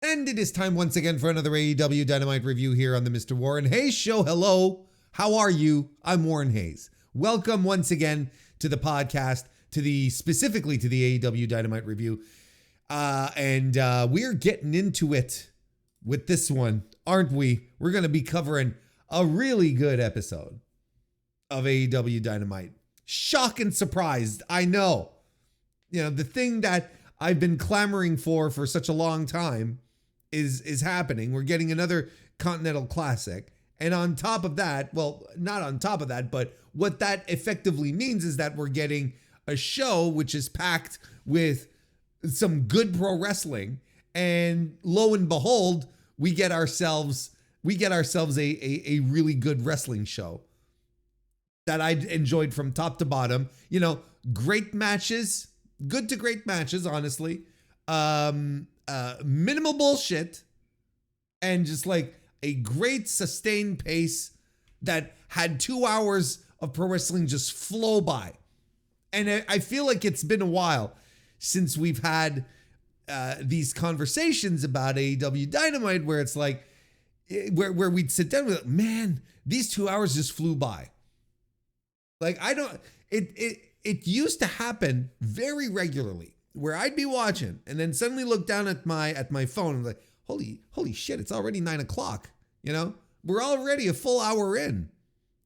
And it is time once again for another AEW Dynamite review here on the Mr. Warren Hayes Show. Hello, how are you? I'm Warren Hayes. Welcome once again to the podcast, specifically to the AEW Dynamite review. We're getting into it with this one, aren't we? We're going to be covering a really good episode of AEW Dynamite. Shock and surprised, I know. You know, the thing that I've been clamoring for such a long time is happening. We're getting another Continental Classic. And on top of that, well, not on top of that, but what that effectively means is that we're getting a show which is packed with some good pro wrestling. And lo and behold, we get ourselves a really good wrestling show that I enjoyed from top to bottom. You know, great matches, good to great matches, honestly. Minimal bullshit, and just like a great sustained pace that had 2 hours of pro wrestling just flow by. And I feel like it's been a while since we've had these conversations about AEW Dynamite where it's like, where we'd sit down with, man, these 2 hours just flew by. Like, it used to happen very regularly where I'd be watching and then suddenly look down at my phone and like, holy shit, it's already 9 o'clock. You know, we're already a full hour in.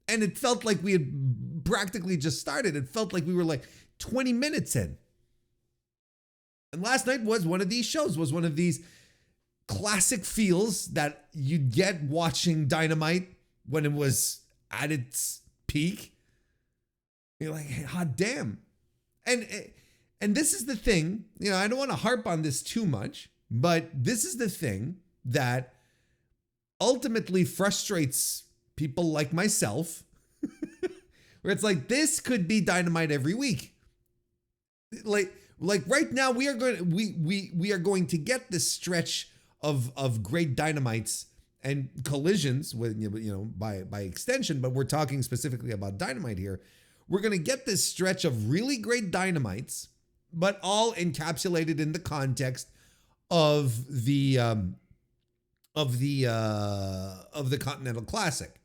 And it felt like we had practically just started. It felt like we were like 20 minutes in. And last night was one of these shows, was one of these classic feels that you'd get watching Dynamite when it was at its peak. You're like, hey, hot damn. And this is the thing, you know, I don't want to harp on this too much, but this is the thing that ultimately frustrates people like myself, where it's like, this could be Dynamite every week. Like right now we are going to get this stretch of great Dynamites and collisions with, you know, by extension, but we're talking specifically about Dynamite here. We're going to get this stretch of really great Dynamites, but all encapsulated in the context of the Continental Classic.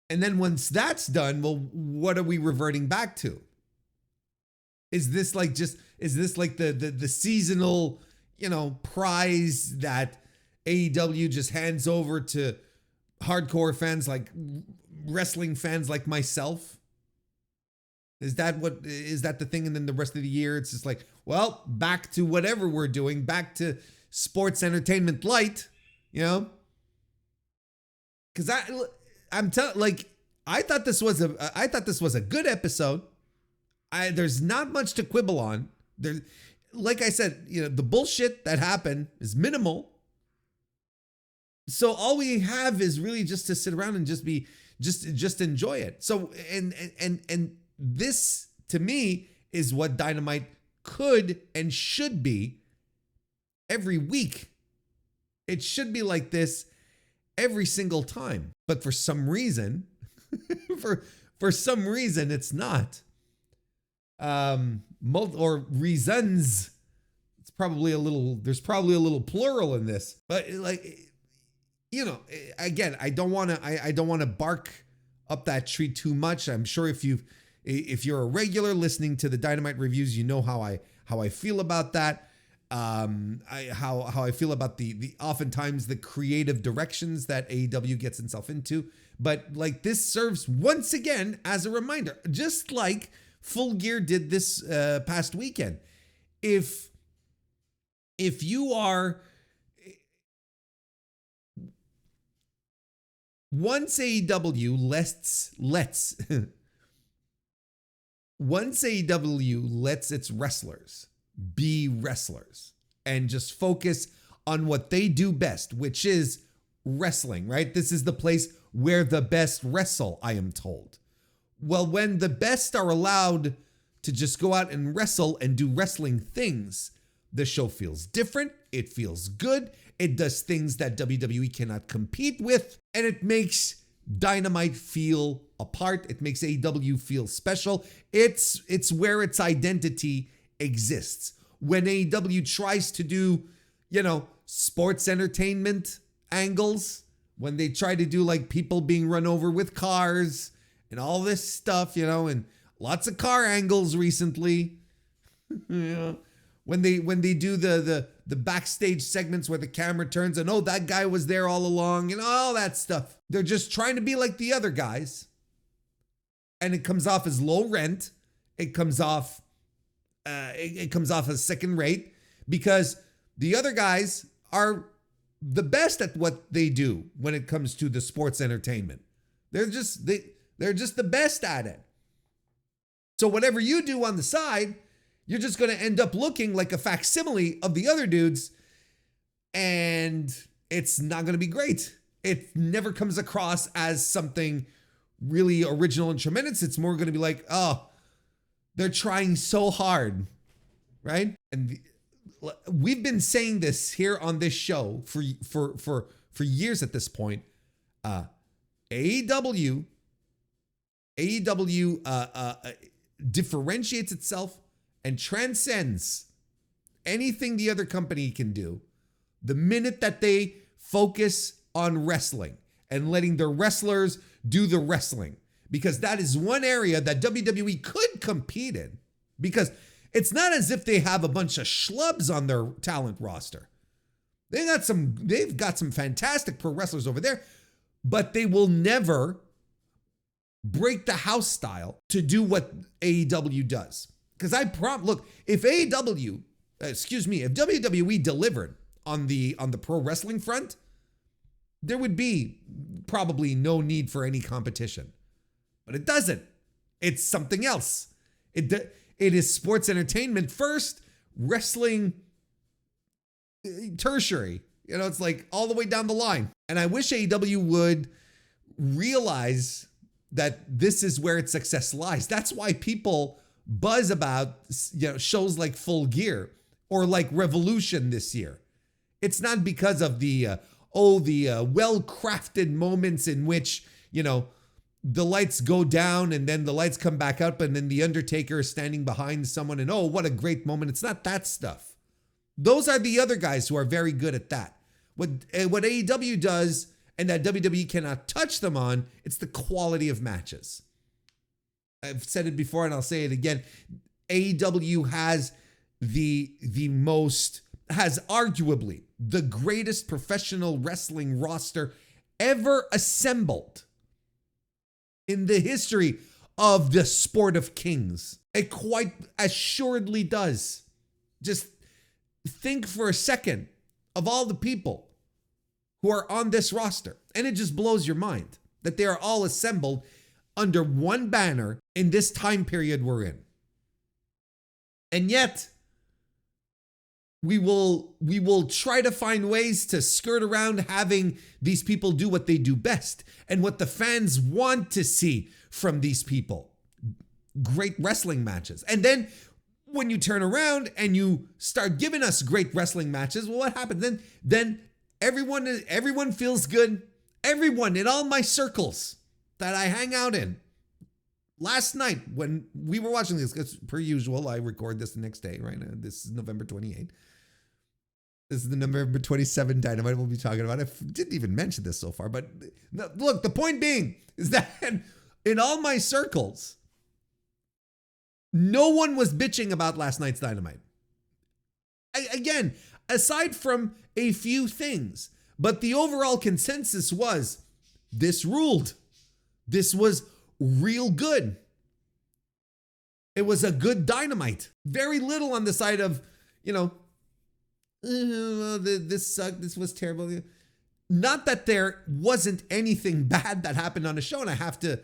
And then once that's done, well, what are we reverting back to? Is this like the seasonal, you know, prize that AEW just hands over to hardcore fans, like wrestling fans like myself? Is that the thing? And then the rest of the year, it's just like, well, back to whatever we're doing, back to sports entertainment light, you know? Because I thought this was a good episode. There's not much to quibble on. There, like I said, you know, the bullshit that happened is minimal. So all we have is really just to sit around and just enjoy it. So and this to me is what Dynamite could and should be every week. It should be like this every single time. But for some reason, for some reason it's not. Or reasons. It's probably there's probably a little plural in this. But like, you know, again, I don't want to bark up that tree too much. I'm sure if you're a regular listening to the Dynamite reviews, you know how I feel about that. How I feel about the oftentimes the creative directions that AEW gets itself into. But like, this serves once again as a reminder, just like Full Gear did this past weekend. If you are once AEW lets its wrestlers be wrestlers and just focus on what they do best, which is wrestling, right? This is the place where the best wrestle, I am told. Well, when the best are allowed to just go out and wrestle and do wrestling things, the show feels different. It feels good. It does things that WWE cannot compete with, and it makes Dynamite feel apart. It makes AEW feel special. It's where its identity exists. When AEW tries to do, sports entertainment angles, when they try to do like people being run over with cars and all this stuff, and lots of car angles recently. When they do the backstage segments where the camera turns and, oh, that guy was there all along and all that stuff. They're just trying to be like the other guys. And it comes off as low rent. It comes off as second rate because the other guys are the best at what they do when it comes to the sports entertainment. They're just the best at it. So whatever you do on the side, you're just going to end up looking like a facsimile of the other dudes, and it's not going to be great. It never comes across as something really original and tremendous. It's more going to be like, oh, they're trying so hard, right? And we've been saying this here on this show for years at this point. AEW differentiates itself and transcends anything the other company can do the minute that they focus on wrestling and letting their wrestlers do the wrestling. Because that is one area that WWE could compete in. Because it's not as if they have a bunch of schlubs on their talent roster. They've got some fantastic pro wrestlers over there, but they will never break the house style to do what AEW does. Because look, if WWE delivered on the pro wrestling front, there would be probably no need for any competition. But it doesn't. It's something else. It is sports entertainment first, wrestling tertiary. It's like all the way down the line. And I wish AEW would realize that this is where its success lies. That's why people buzz about shows like Full Gear or like Revolution this year. It's not because of the well-crafted moments in which, the lights go down and then the lights come back up and then the Undertaker is standing behind someone and, oh, what a great moment. It's not that stuff. Those are the other guys who are very good at that. What AEW does and that WWE cannot touch them on, it's the quality of matches. I've said it before and I'll say it again. AEW has has arguably the greatest professional wrestling roster ever assembled in the history of the sport of kings. It quite assuredly does. Just think for a second of all the people who are on this roster, and it just blows your mind that they are all assembled under one banner in this time period we're in. And yet, we will try to find ways to skirt around having these people do what they do best and what the fans want to see from these people. Great wrestling matches. And then when you turn around and you start giving us great wrestling matches, well, what happens? Then everyone feels good. Everyone in all my circles that I hang out in. Last night when we were watching this, because per usual, I record this the next day, right? This is November 28th. This is the November 27 Dynamite we'll be talking about. I didn't even mention this so far, but look, the point being is that in all my circles, no one was bitching about last night's Dynamite. Again, aside from a few things, but the overall consensus was this ruled. This was real good. It was a good Dynamite. Very little on the side of, this sucked, this was terrible. Not that there wasn't anything bad that happened on the show, and I have to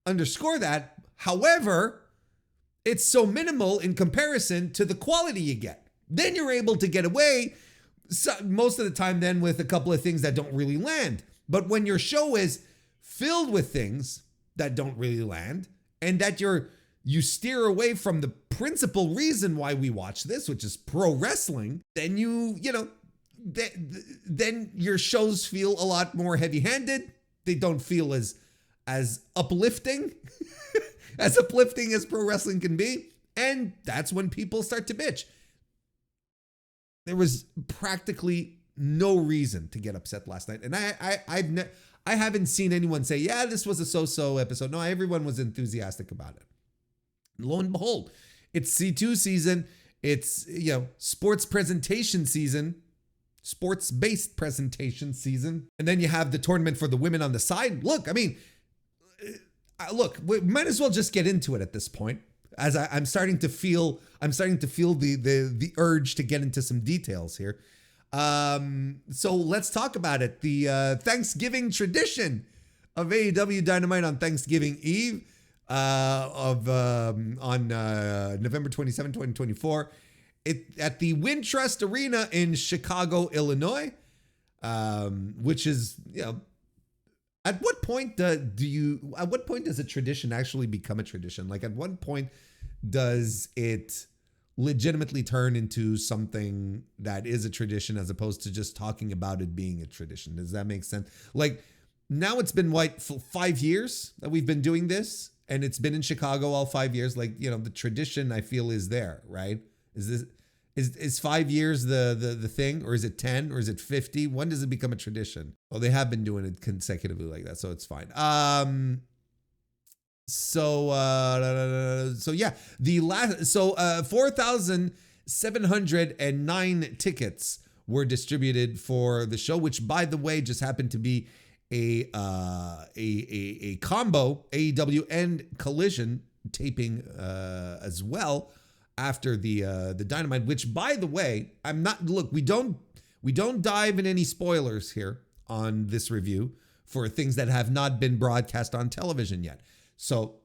underscore that. However, it's so minimal in comparison to the quality you get. Then you're able to get away most of the time then with a couple of things that don't really land. But when your show is filled with things that don't really land and that you steer away from the principal reason why we watch this, which is pro wrestling, then then your shows feel a lot more heavy-handed. They don't feel as uplifting, as uplifting as pro wrestling can be. And that's when people start to bitch. there was practically no reason to get upset last night. And I haven't seen anyone say, yeah, this was a so-so episode. No, everyone was enthusiastic about it. Lo and behold, it's C2 season. It's, sports presentation season, sports-based presentation season. And then you have the tournament for the women on the side. Look, we might as well just get into it at this point, as I'm starting to feel the urge to get into some details here. So let's talk about it. The Thanksgiving tradition of AEW Dynamite on Thanksgiving Eve on November 27, 2024, at the Wintrust Arena in Chicago, Illinois, which is, at what point does a tradition actually become a tradition? Like, at what point does it legitimately turn into something that is a tradition as opposed to just talking about it being a tradition? Does that make sense? Like, now it's been 5 years that we've been doing this, and it's been in Chicago all 5 years. Like, the tradition, I feel, is there, right? Is 5 years the thing, or is it 10, or is it 50? When does it become a tradition? Well, they have been doing it consecutively like that, so it's fine. So yeah, 4,709 tickets were distributed for the show, which, by the way, just happened to be a combo AEW and Collision taping as well after the Dynamite. Which, by the way, we don't dive in any spoilers here on this review for things that have not been broadcast on television yet. So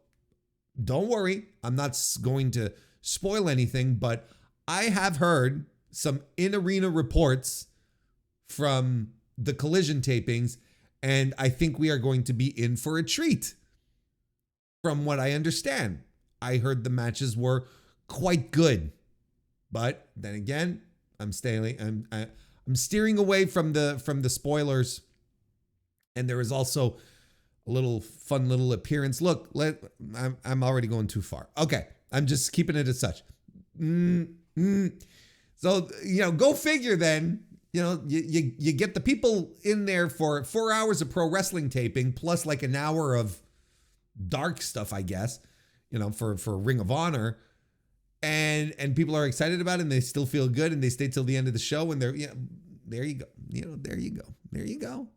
don't worry, I'm not going to spoil anything, but I have heard some in-arena reports from the Collision tapings, and I think we are going to be in for a treat. From what I understand, I heard the matches were quite good, but then again, I'm steering away from the spoilers, and there is also a little fun little appearance. Look, I'm already going too far. Okay, I'm just keeping it as such. So, go figure then. You get the people in there for 4 hours of pro wrestling taping, plus like an hour of dark stuff, I guess, for Ring of Honor. And people are excited about it, and they still feel good, and they stay till the end of the show, and there you go. There you go.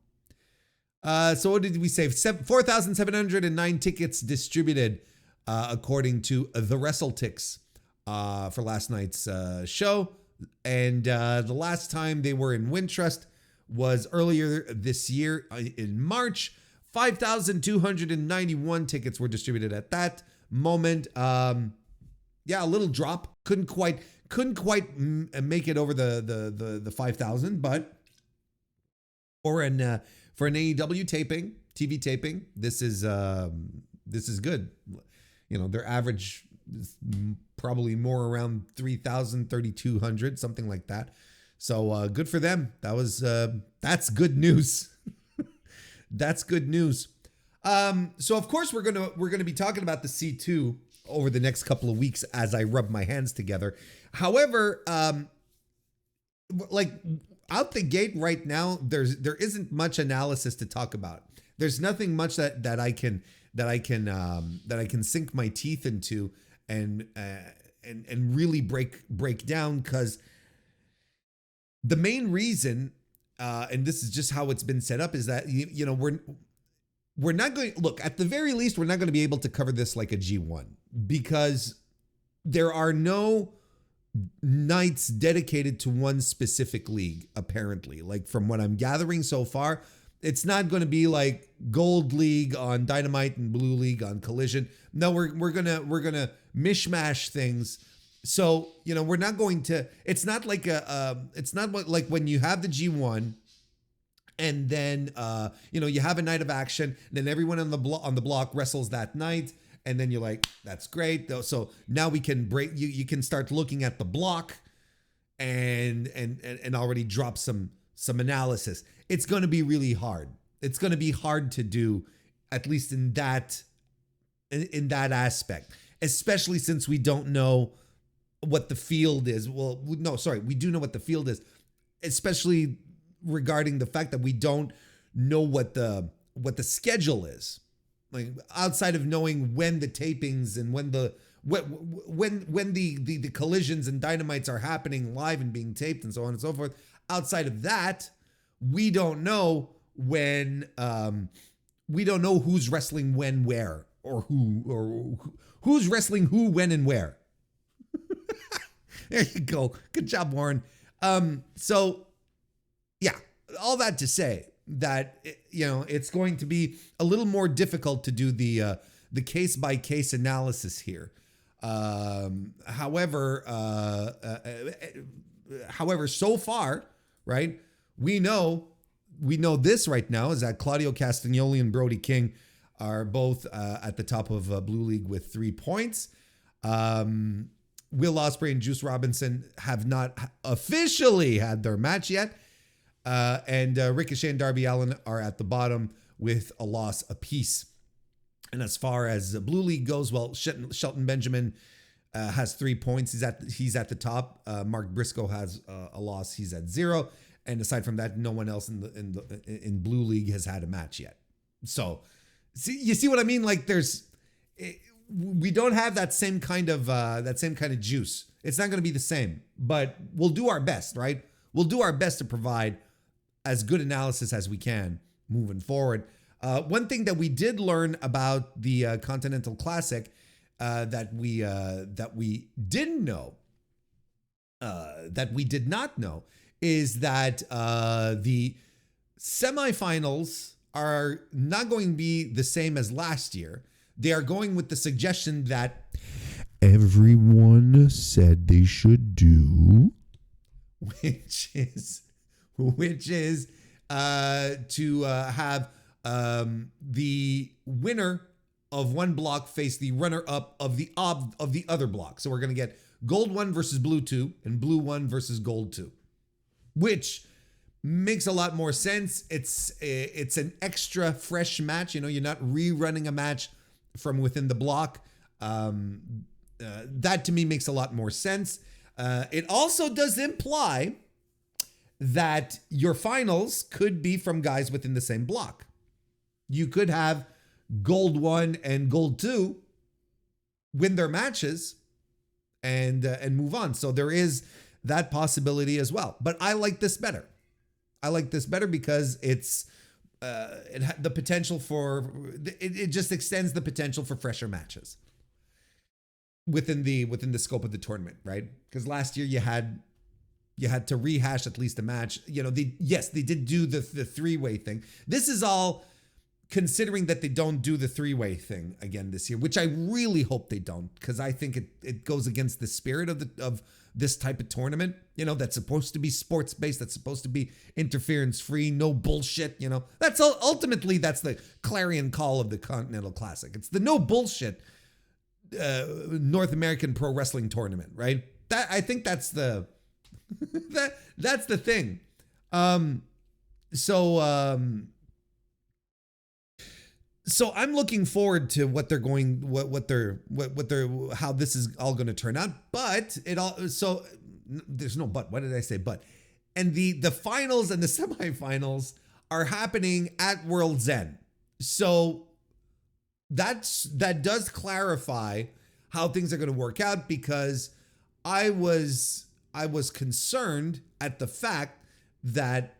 So what did we say? 4,709 tickets distributed, according to the WrestleTix, for last night's show. And the last time they were in Wintrust was earlier this year in March. 5,291 tickets were distributed at that moment. Yeah, a little drop. Couldn't quite make it over the 5,000, but for an AEW taping, TV taping, this is good. Their average is probably more around 3,000, 3,200, something like that. So good for them. That's good news. That's good news. So of course we're gonna be talking about the C2 over the next couple of weeks as I rub my hands together. However, like out the gate right now, there isn't much analysis to talk about. There's nothing much that I can sink my teeth into and really break down, because the main reason, and this is just how it's been set up, is that we're not going, look, at the very least, we're not going to be able to cover this like a G1, because there are no nights dedicated to one specific league, apparently. Like, from what I'm gathering so far, it's not going to be like Gold League on Dynamite and Blue League on Collision. No, we're gonna mishmash things. So, we're not going to, it's not like it's not like when you have the G1 and then, you have a night of action, and then everyone on the block wrestles that night. And then you're like, that's great. So now we can you can start looking at the block and already drop some analysis. It's going to be really hard. It's going to be hard to do, at least in that aspect, especially since we don't know what the field is. Well, no, sorry, we do know what the field is, especially regarding the fact that we don't know what the schedule is. Like outside of knowing when the tapings and when the collisions and dynamites are happening live and being taped and so on and so forth. Outside of that, we don't know when we don't know who's wrestling when, where, or who's wrestling who, when, and where. There you go. Good job, Warren. So yeah, all that to say that, it's going to be a little more difficult to do the case by case analysis here. However, so far, right, we know this right now is that Claudio Castagnoli and Brody King are both at the top of Blue League with 3 points. Will Ospreay and Juice Robinson have not officially had their match yet. And Ricochet and Darby Allin are at the bottom with a loss apiece. And as far as the Blue League goes, well, Shelton Benjamin has 3 points. He's at the top. Mark Briscoe has a loss. He's at 0. And aside from that, no one else in Blue League has had a match yet. So, you see what I mean? Like we don't have that same kind of juice. It's not going to be the same, but we'll do our best, right? We'll do our best to provide as good analysis as we can moving forward. One thing that we did learn about the Continental Classic that we didn't know, that we did not know, is that the semifinals are not going to be the same as last year. They are going with the suggestion that everyone said they should do, which is to have the winner of one block face the runner-up of the other block. So we're going to get gold 1 versus blue 2 and blue 1 versus gold 2, which makes a lot more sense. It's an extra fresh match. You're not rerunning a match from within the block. That to me makes a lot more sense. It also does imply that your finals could be from guys within the same block. You could have gold 1 and gold 2 win their matches and move on. So there is that possibility as well. But I like this better. I like this better because it had the potential for it just extends the potential for fresher matches within the scope of the tournament, right? Because last year you had to rehash at least a match. They did do the three-way thing. This is all considering that they don't do the three-way thing again this year, which I really hope they don't, because I think it goes against the spirit of this type of tournament, that's supposed to be sports-based, that's supposed to be interference-free, no bullshit, That's ultimately the clarion call of the Continental Classic. It's the no bullshit North American pro wrestling tournament, right? I think that's the that's the thing. So I'm looking forward to what they're how this is all going to turn out. But there's no but. What did I say? But, and the finals and the semifinals are happening at World's End. So that does clarify how things are going to work out, because I was concerned at the fact that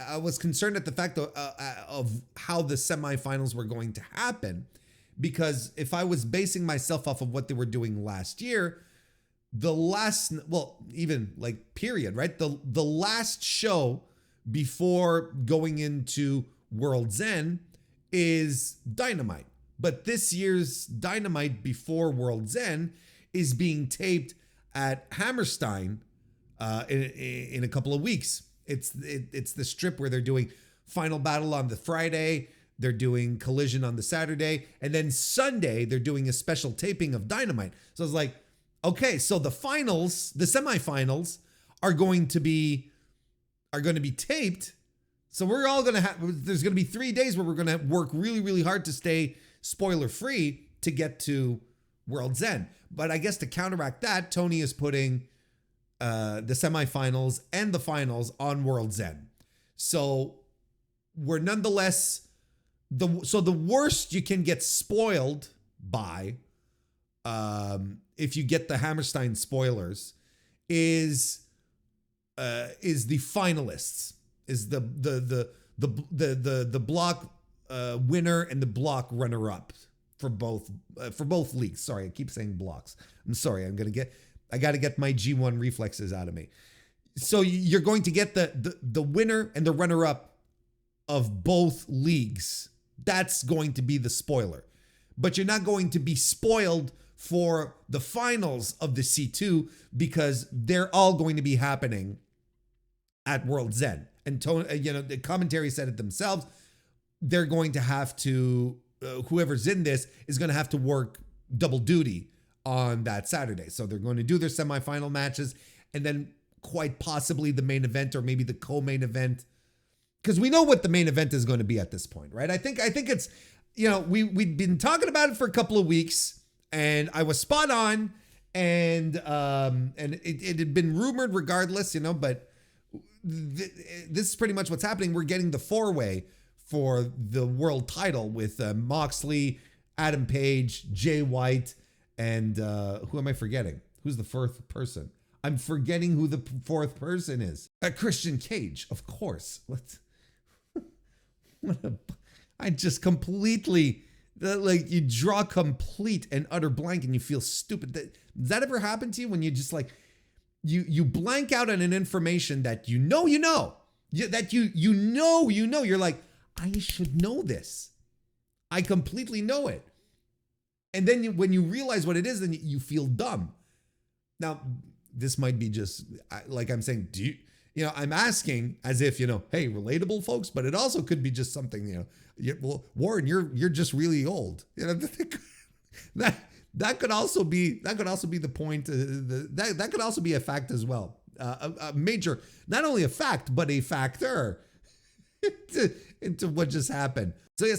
I was concerned at the fact of how the semifinals were going to happen, because if I was basing myself off of what they were doing last year, period, right? The last show before going into World's End is Dynamite. But this year's Dynamite before World's End is being taped at Hammerstein in a couple of weeks. It's the strip where they're doing Final Battle on the Friday, they're doing Collision on the Saturday, and then Sunday they're doing a special taping of Dynamite. So I was like, okay, so the semifinals are going to be taped. So we're all going to there's going to be 3 days where we're going to work really, really hard to stay spoiler free to get to World's End. But I guess to counteract that, Tony is putting the semifinals and the finals on World's End. So we're nonetheless, the worst you can get spoiled by, if you get the Hammerstein spoilers, is the finalists, is the block winner and the block runner-up for both leagues. Sorry, I keep saying blocks. I'm sorry. I got to get my G1 reflexes out of me. So you're going to get the winner and the runner-up of both leagues. That's going to be the spoiler. But you're not going to be spoiled for the finals of the C2 because they're all going to be happening at World's End. And the commentary said it themselves. They're going to have to, whoever's in this is going to have to work double duty on that Saturday. So they're going to do their semifinal matches and then quite possibly the main event or maybe the co-main event, because we know what the main event is going to be at this point, right? I think it's, we've been talking about it for a couple of weeks and I was spot on, and it had been rumored regardless, but this is pretty much what's happening. We're getting the 4-way for the world title with Moxley, Adam Page, Jay White, and who am I forgetting? Who's the fourth person? I'm forgetting who the fourth person is. Christian Cage, of course. I just completely, you draw complete and utter blank and you feel stupid. Does that ever happen to you when you just you blank out on an information that you know, that you know, you're like, I should know this. I completely know it. And then when you realize what it is, then you feel dumb. Now, this might be just like I'm saying, I'm asking as if, hey, relatable folks, but it also could be just something, well, Warren, you're just really old. That could also be the point. That could also be a fact as well. A major, not only a fact, but a factor into what just happened. So yeah,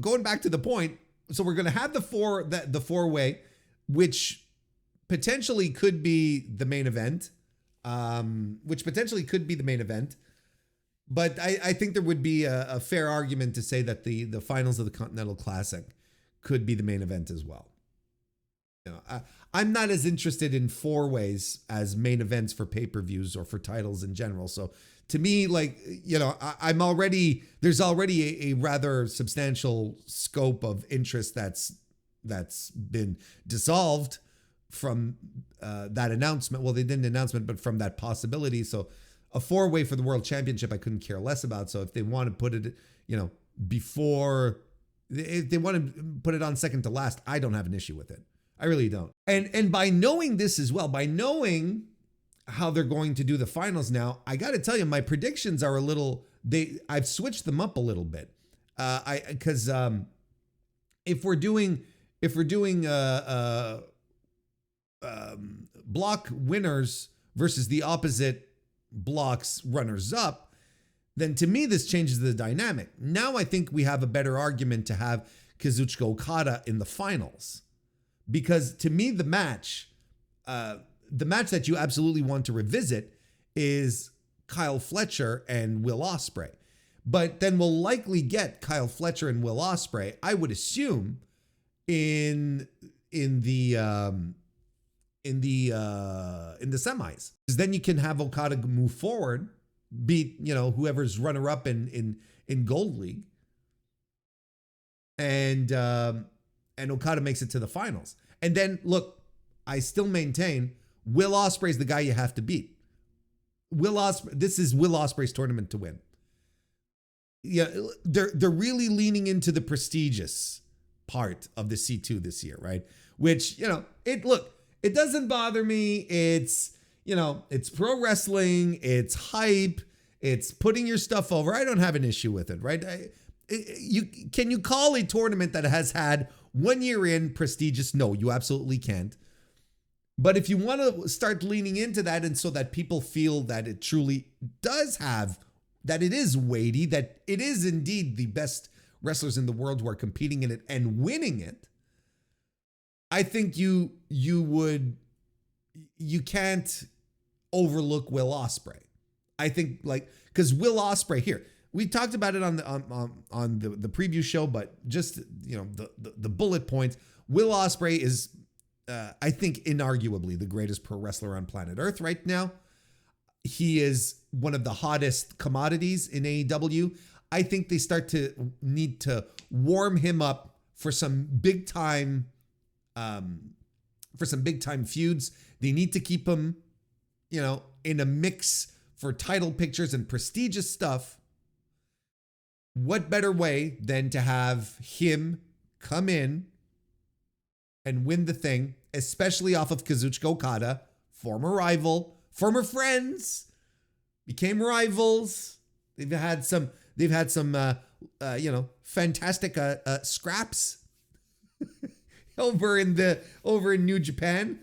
going back to the point, so we're going to have the 4-way, which potentially could be the main event, But I think there would be a fair argument to say that the finals of the Continental Classic could be the main event as well. I'm not as interested in 4-ways as main events for pay-per-views or for titles in general. So to me, there's already a rather substantial scope of interest that's been dissolved from that announcement. Well, they didn't announce it, but from that possibility. So a 4-way for the World Championship, I couldn't care less about. So if they want to put it, before, if they want to put it on second to last, I don't have an issue with it. I really don't. And by knowing this as well, by knowing how they're going to do the finals now, I got to tell you, my predictions are I've switched them up a little bit. Because if we're doing block winners versus the opposite blocks runners up, then to me, this changes the dynamic. Now I think we have a better argument to have Kazuchika Okada in the finals. Because to me, the match that you absolutely want to revisit is Kyle Fletcher and Will Ospreay. But then we'll likely get Kyle Fletcher and Will Ospreay, I would assume, in the semis. Because then you can have Okada move forward, beat whoever's runner up in Gold League, and Okada makes it to the finals. And then look, I still maintain Will Ospreay's the guy you have to beat. This is Will Ospreay's tournament to win. Yeah, they're really leaning into the prestigious part of the C2 this year, right? Which, it doesn't bother me. It's pro wrestling, it's hype, it's putting your stuff over. I don't have an issue with it, right? Can you call a tournament that has had 1 year in prestigious? No, you absolutely can't. But if you want to start leaning into that, and so that people feel that it truly does have, that it is weighty, that it is indeed the best wrestlers in the world who are competing in it and winning it, I think you can't overlook Will Ospreay. I think because Will Ospreay here, we talked about it on the preview show, but just the bullet points. Will Ospreay is I think inarguably the greatest pro wrestler on planet Earth right now. He is one of the hottest commodities in AEW. I think they need to warm him up for some big time feuds. They need to keep him, in a mix for title pictures and prestigious stuff. What better way than to have him come in and win the thing, especially off of Kazuchika Okada, former rival, former friends, became rivals. They've had some fantastic scraps over in New Japan.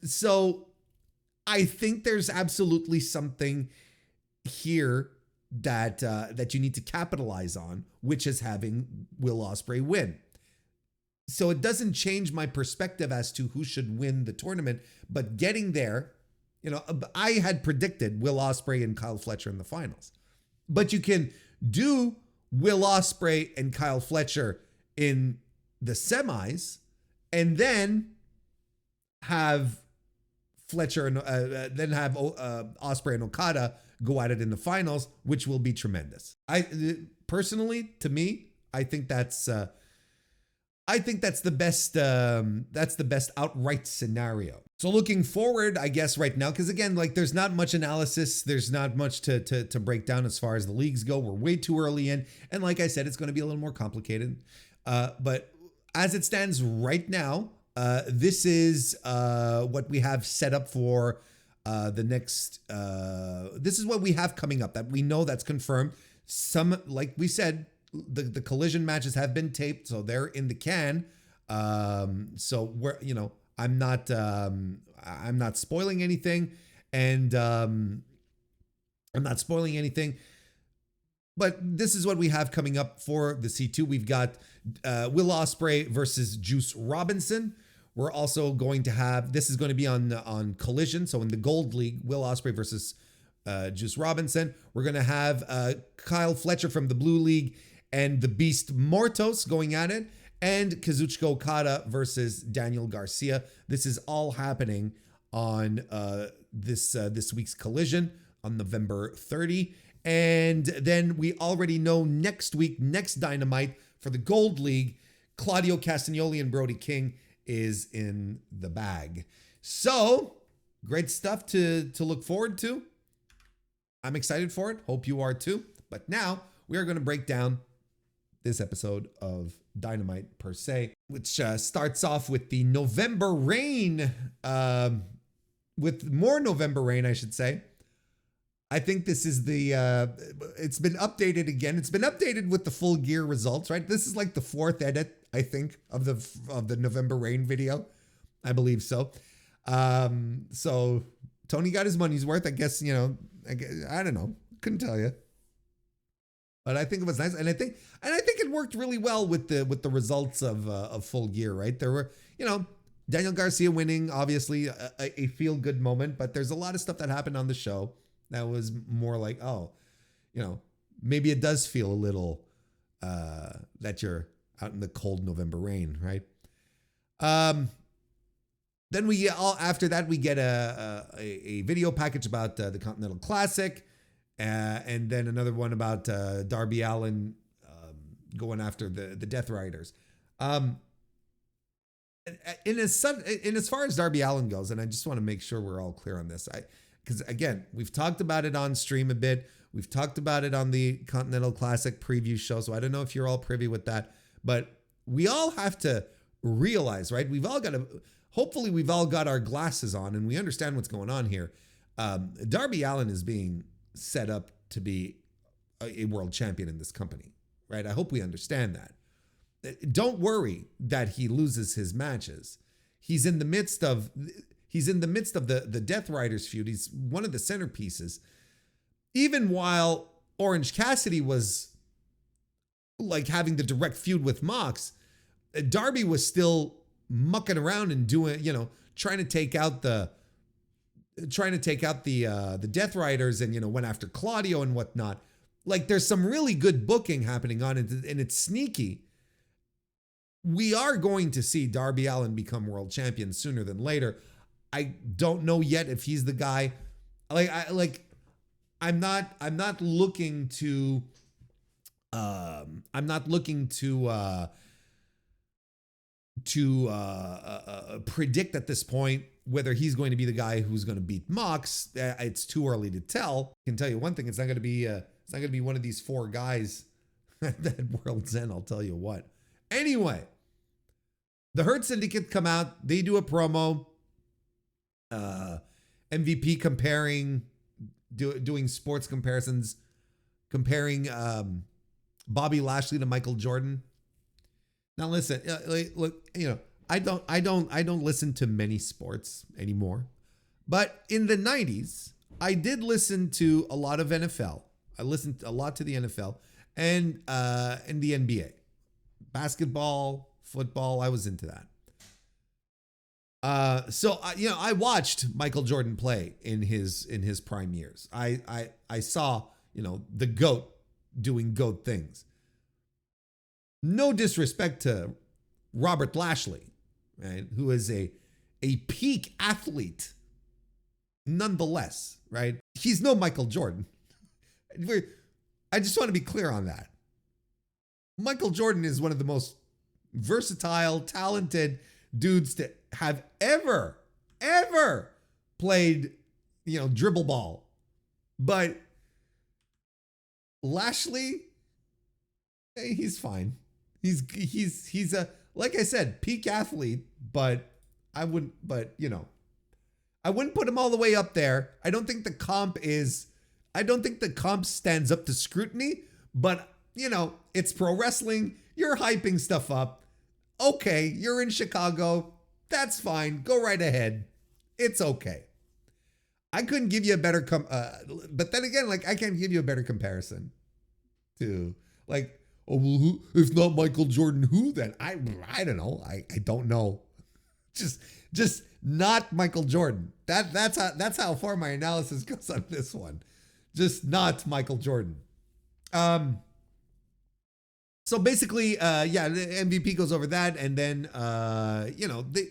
So I think there's absolutely something here that you need to capitalize on, which is having Will Ospreay win. So it doesn't change my perspective as to who should win the tournament, but getting there, I had predicted Will Ospreay and Kyle Fletcher in the finals. But you can do Will Ospreay and Kyle Fletcher in the semis, and then have Fletcher and then have Ospreay and Okada go at it in the finals, which will be tremendous. Personally, to me, I think that's the best. That's the best outright scenario. So looking forward, I guess right now, because again, there's not much analysis, there's not much to break down as far as the leagues go. We're way too early in, and like I said, it's going to be a little more complicated. But as it stands right now, this is what we have set up for the next. This is what we have coming up that we know that's confirmed. Some, like we said, the collision matches have been taped, so they're in the can. So we're, I'm not spoiling anything, and I'm not spoiling anything. But this is what we have coming up for the C2. We've got Will Ospreay versus Juice Robinson. We're also going to have, this is going to be on Collision. So in the Gold League, Will Ospreay versus Juice Robinson. We're going to have Kyle Fletcher from the Blue League and the Beast Mortos going at it. And Kazuchika Okada versus Daniel Garcia. This is all happening on this week's Collision on November 30. And then we already know next week, next Dynamite for the Gold League, Claudio Castagnoli and Brody King is in the bag. So great stuff to look forward to. I'm excited for it. Hope you are too. But now we are going to break down this episode of Dynamite per se, which starts off with the November rain, with more November rain, I should say. I think this is it's been updated again. It's been updated with the Full Gear results, right? This is like the fourth edit, I think, of the November rain video. I believe so. So Tony got his money's worth. I guess, I don't know. Couldn't tell you. But I think it was nice. And I think it worked really well with the results of Full Gear, right? There were, Daniel Garcia winning, obviously a feel-good moment, but there's a lot of stuff that happened on the show that was more like, maybe it does feel a little that you're out in the cold November rain, right? Then after that we get a video package about the Continental Classic, and then another one about Darby Allin going after the Death Riders. In as far as Darby Allin goes, and I just want to make sure we're all clear on this, because again, we've talked about it on stream a bit. We've talked about it on the Continental Classic preview show, so I don't know if you're all privy with that, but we all have to realize, right? Hopefully we've all got our glasses on and we understand what's going on here. Darby Allin is being set up to be a world champion in this company, right? I hope we understand that. Don't worry that he loses his matches. He's in the midst of the Death Riders feud. He's one of the centerpieces. Even while Orange Cassidy was like having the direct feud with Mox, Darby was still mucking around and doing, trying to take out the Death Riders and, went after Claudio and whatnot. Like, there's some really good booking happening on it, and it's sneaky. We are going to see Darby Allin become world champion sooner than later. I don't know yet if he's the guy. I'm not looking to predict at this point whether he's going to be the guy who's going to beat Mox. It's too early to tell. I can tell you one thing: it's not going to be one of these four guys at World's End. I'll tell you what. Anyway, the Hurt Syndicate come out. They do a promo. MVP doing sports comparisons, comparing Bobby Lashley to Michael Jordan. Now listen, look, I don't listen to many sports anymore, but in the 90s, I did listen to a lot of NFL. I listened a lot to the NFL and the NBA, basketball, football. I was into that. So I watched Michael Jordan play in his prime years. I saw, the GOAT doing GOAT things. No disrespect to Robert Lashley, right? Who is a peak athlete nonetheless, right? He's no Michael Jordan. I just want to be clear on that. Michael Jordan is one of the most versatile, talented dudes to have ever played, dribble ball. But Lashley, hey, he's fine. He's a, like I said, peak athlete, but I wouldn't put him all the way up there. I don't think the comp stands up to scrutiny, but it's pro wrestling. You're hyping stuff up. Okay, you're in Chicago. That's fine. Go right ahead. It's okay. I couldn't give you a better but then again, I can't give you a better comparison to who, if not Michael Jordan, who then? I don't know. I don't know. Just not Michael Jordan. That's how far my analysis goes on this one. Just not Michael Jordan. So basically, the MVP goes over that, and then they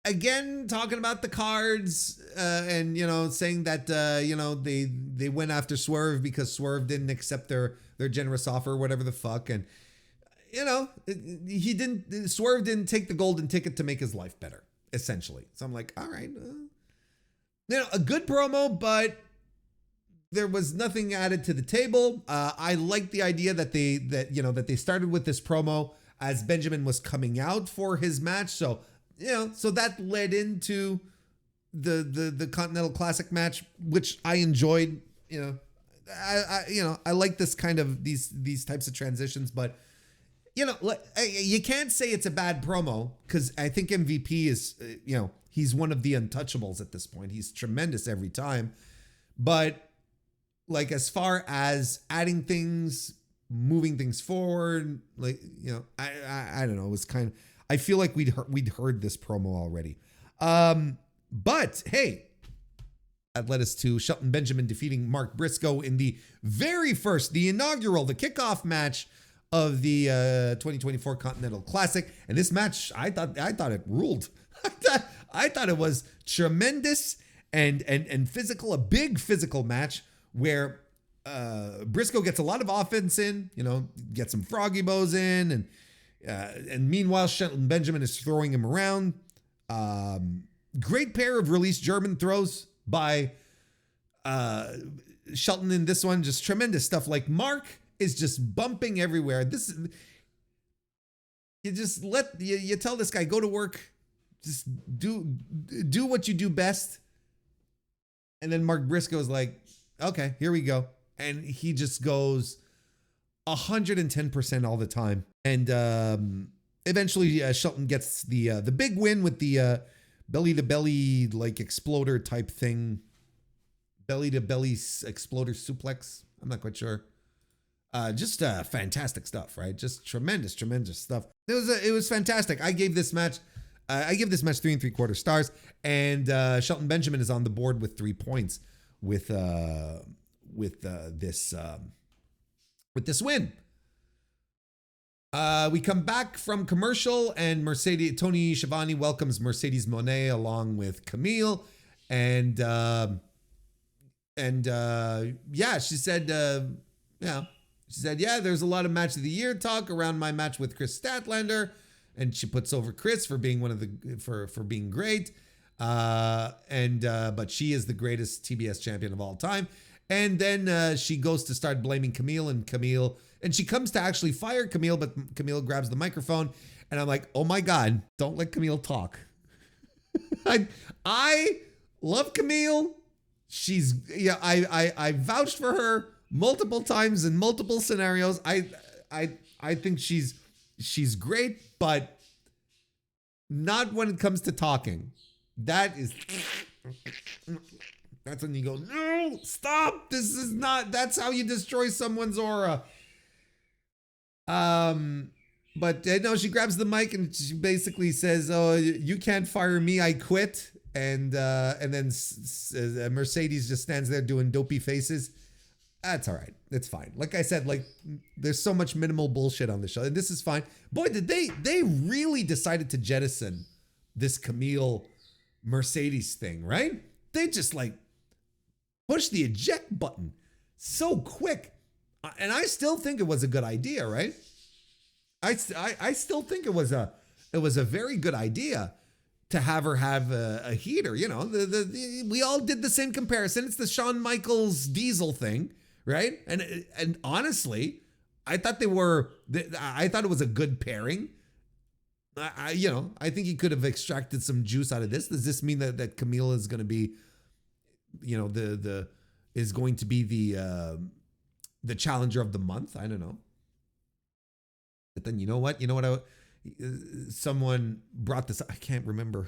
again talking about the cards, and saying that they went after Swerve because Swerve didn't accept their generous offer, whatever the fuck, and Swerve didn't take the golden ticket to make his life better, essentially. So I'm like, all right, a good promo, but there was nothing added to the table. I like the idea that they started with this promo as Benjamin was coming out for his match. So, so that led into the Continental Classic match, which I enjoyed. I like this kind of these types of transitions, but you can't say it's a bad promo because I think MVP is, he's one of the untouchables at this point. He's tremendous every time, but as far as adding things, moving things forward, I don't know. It was kind of, I feel like we'd heard this promo already. But hey, that led us to Shelton Benjamin defeating Mark Briscoe in the inaugural, the kickoff match of the 2024 Continental Classic. And this match, I thought it ruled. I thought it was tremendous and physical, a big physical match where Briscoe gets a lot of offense in, gets some froggy bows in, and meanwhile Shelton Benjamin is throwing him around. Great pair of release German throws by Shelton in this one, just tremendous stuff. Mark is just bumping everywhere. You tell this guy, go to work, just do what you do best, and then Mark Briscoe is like, okay, here we go. And he just goes 110% all the time. And eventually Shelton gets the big win with the belly-to-belly exploder type thing. Belly-to-belly exploder suplex. I'm not quite sure. Just fantastic stuff, right? Just tremendous stuff. It was fantastic. I give this match 3 3/4 stars, and Shelton Benjamin is on the board with 3 points with this win. We come back from commercial, and Tony Schiavone welcomes Mercedes Moné along with Camille, and she said, there's a lot of match of the year talk around my match with Chris Statlander, and she puts over Chris for being for being great, but she is the greatest TBS champion of all time. And then she goes to start blaming Camille, and she comes to actually fire Camille, but Camille grabs the microphone, and I'm like, oh my God, don't let Camille talk. I love Camille. I vouched for her multiple times in multiple scenarios. I think she's great, but not when it comes to talking. That's when you go, no, stop. This is not, that's how you destroy someone's aura. But no, she grabs the mic and she basically says, oh, you can't fire me, I quit. And then Mercedes just stands there doing dopey faces. That's all right. It's fine. Like I said, like there's so much minimal bullshit on the show, and this is fine. Boy, did they really decided to jettison this Camille Mercedes thing, right? They just like push the eject button so quick, and I still think it was a good idea, right? I still think it was a very good idea to have her have a heater. You know, we all did the same comparison. It's the Shawn Michaels Diesel thing, right? And honestly, I thought I thought it was a good pairing. I think he could have extracted some juice out of this. Does this mean that Camille is going to be, is going to be the challenger of the month? I don't know. But then you know what? Someone brought this. I can't remember.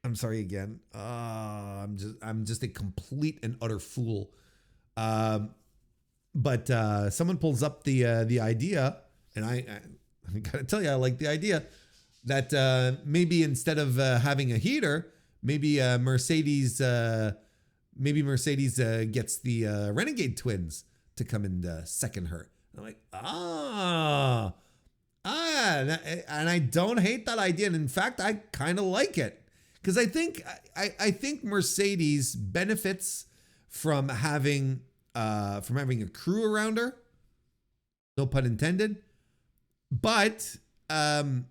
I'm sorry again. I'm just a complete and utter fool. But someone pulls up the idea, and I gotta tell you, I like the idea that maybe instead of having a heater, maybe Mercedes gets the Renegade Twins to come and second her. I'm like, and I don't hate that idea. And in fact, I kind of like it because I think Mercedes benefits from having a crew around her. No pun intended. But I'm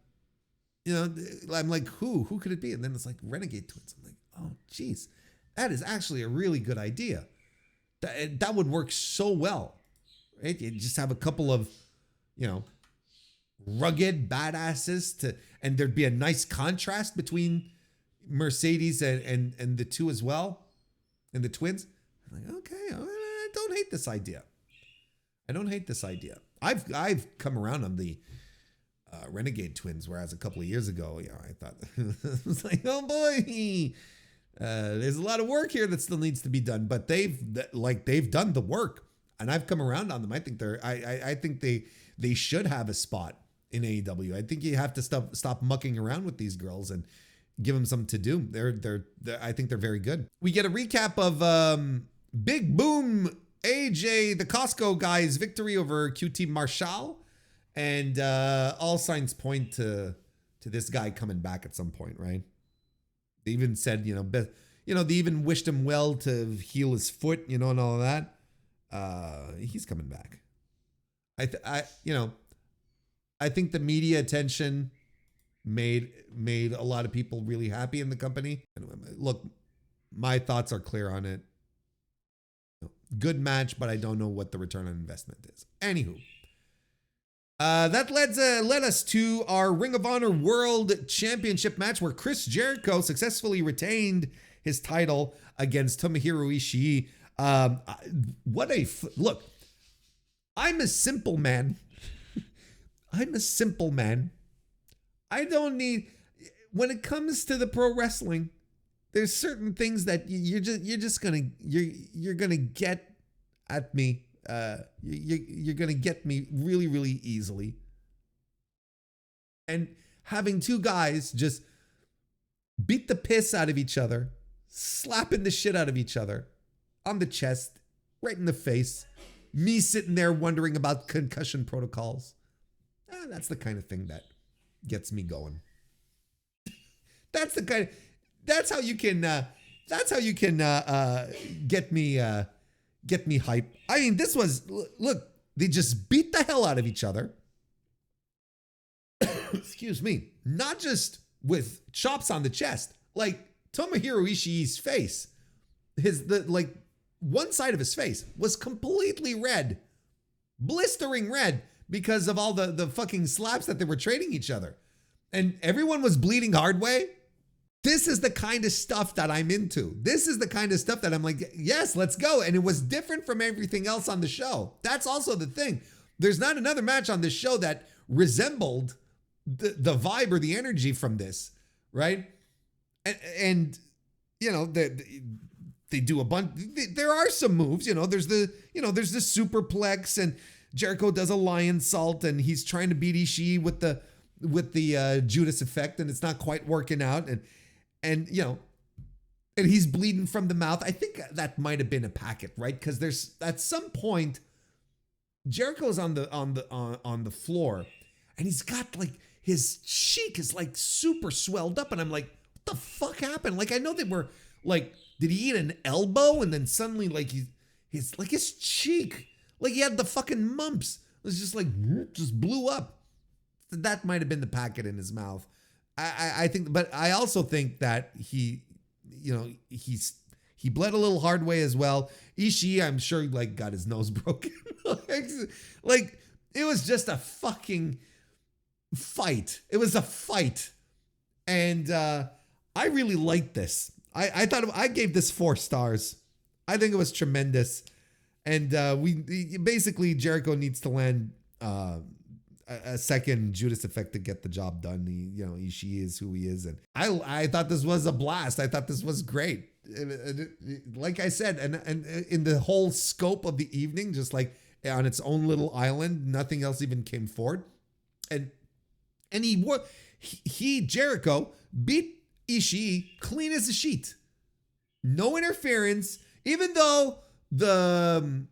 like, who could it be? And then it's like Renegade Twins. I'm like, oh geez, that is actually a really good idea. That would work so well. Right? You just have a couple of, rugged badasses and there'd be a nice contrast between Mercedes and the two as well, and the twins. I'm like, okay, I don't hate this idea. I've come around on the Renegade Twins, whereas a couple of years ago, I thought it was like, oh boy, there's a lot of work here that still needs to be done. But they've done the work, and I've come around on them. I think I think they should have a spot in AEW. I think you have to stop mucking around with these girls and give them something to do. I think they're very good. We get a recap of Big Boom AJ, the Costco guy's victory over QT Marshall, and all signs point to this guy coming back at some point, right? They even said, they even wished him well to heal his foot, and all of that. He's coming back. I think the media attention made a lot of people really happy in the company. Look, my thoughts are clear on it. Good match, but I don't know what the return on investment is. Anywho, that led us to our Ring of Honor World Championship match where Chris Jericho successfully retained his title against Tomohiro Ishii. Look, I'm a simple man. I don't need, when it comes to the pro wrestling, there's certain things that you're gonna get at me you're going to get me really, really easily. And having two guys just beat the piss out of each other, slapping the shit out of each other on the chest, right in the face. Me sitting there wondering about concussion protocols. That's the kind of thing that gets me going. That's how you can get me hype. I mean, this was, look, they just beat the hell out of each other. Excuse me. Not just with chops on the chest, like Tomohiro Ishii's face, one side of his face was completely red, blistering red, because of all the fucking slaps that they were trading each other. And everyone was bleeding hard way. This is the kind of stuff that I'm into. This is the kind of stuff that I'm like, yes, let's go. And it was different from everything else on the show. That's also the thing. There's not another match on this show that resembled the vibe or the energy from this, right? And you know, they do a bunch. There are some moves, there's the superplex, and Jericho does a lion salt, and he's trying to beat Ishii with the Judas effect, and it's not quite working out. And he's bleeding from the mouth. I think that might have been a packet, right? Because there's at some point Jericho's on the floor, and he's got like his cheek is like super swelled up, and I'm like, what the fuck happened? Like, I know they were like, did he eat an elbow and then suddenly like his cheek, like he had the fucking mumps. It was just like just blew up. That might have been the packet in his mouth. I think, but I also think that he bled a little hard way as well. Ishii, I'm sure, like, got his nose broken. Like, it was just a fucking fight. It was a fight. And I really liked this. I thought I gave this 4 stars. I think it was tremendous. And basically Jericho needs to land a second Judas effect to get the job done. Ishii is who he is, and I thought this was a blast. I thought this was great. Like I said, and in the whole scope of the evening, just like on its own little island, nothing else even came forward, and Jericho beat Ishii clean as a sheet, no interference. Even though the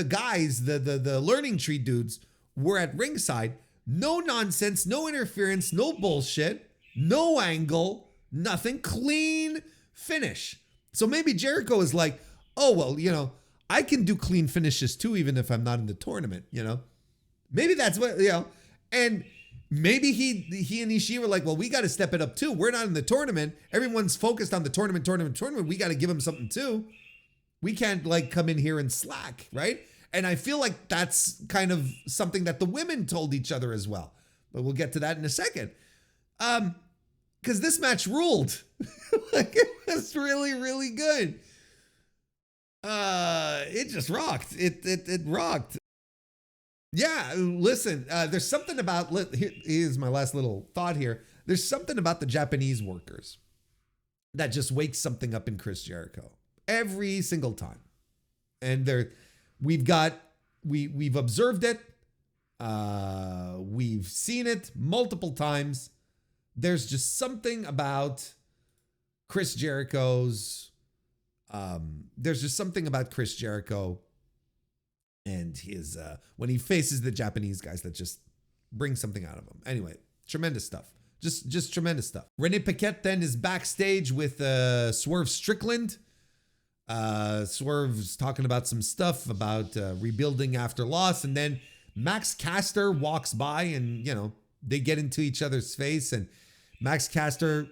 guys, the learning tree dudes, were at ringside, no nonsense, no interference, no bullshit, no angle, nothing, clean finish. So maybe Jericho is like, oh, well, I can do clean finishes too, even if I'm not in the tournament, Maybe that's what, and maybe he and Ishii were like, well, we got to step it up too. We're not in the tournament. Everyone's focused on the tournament. We got to give them something too. We can't like come in here and slack, right? And I feel like that's kind of something that the women told each other as well. But we'll get to that in a second. Because this match ruled. Like, it was really, really good. It just rocked. It rocked. Yeah, listen, there's something about, here's my last little thought here. There's something about the Japanese workers that just wakes something up in Chris Jericho every single time. And we've observed it. We've seen it multiple times. There's just something about Chris Jericho's, and his, when he faces the Japanese guys, that just brings something out of him. Anyway, tremendous stuff. Just tremendous stuff. Renee Paquette then is backstage with Swerve Strickland. Swerve's talking about some stuff about rebuilding after loss, and then Max Caster walks by, and they get into each other's face, and Max Caster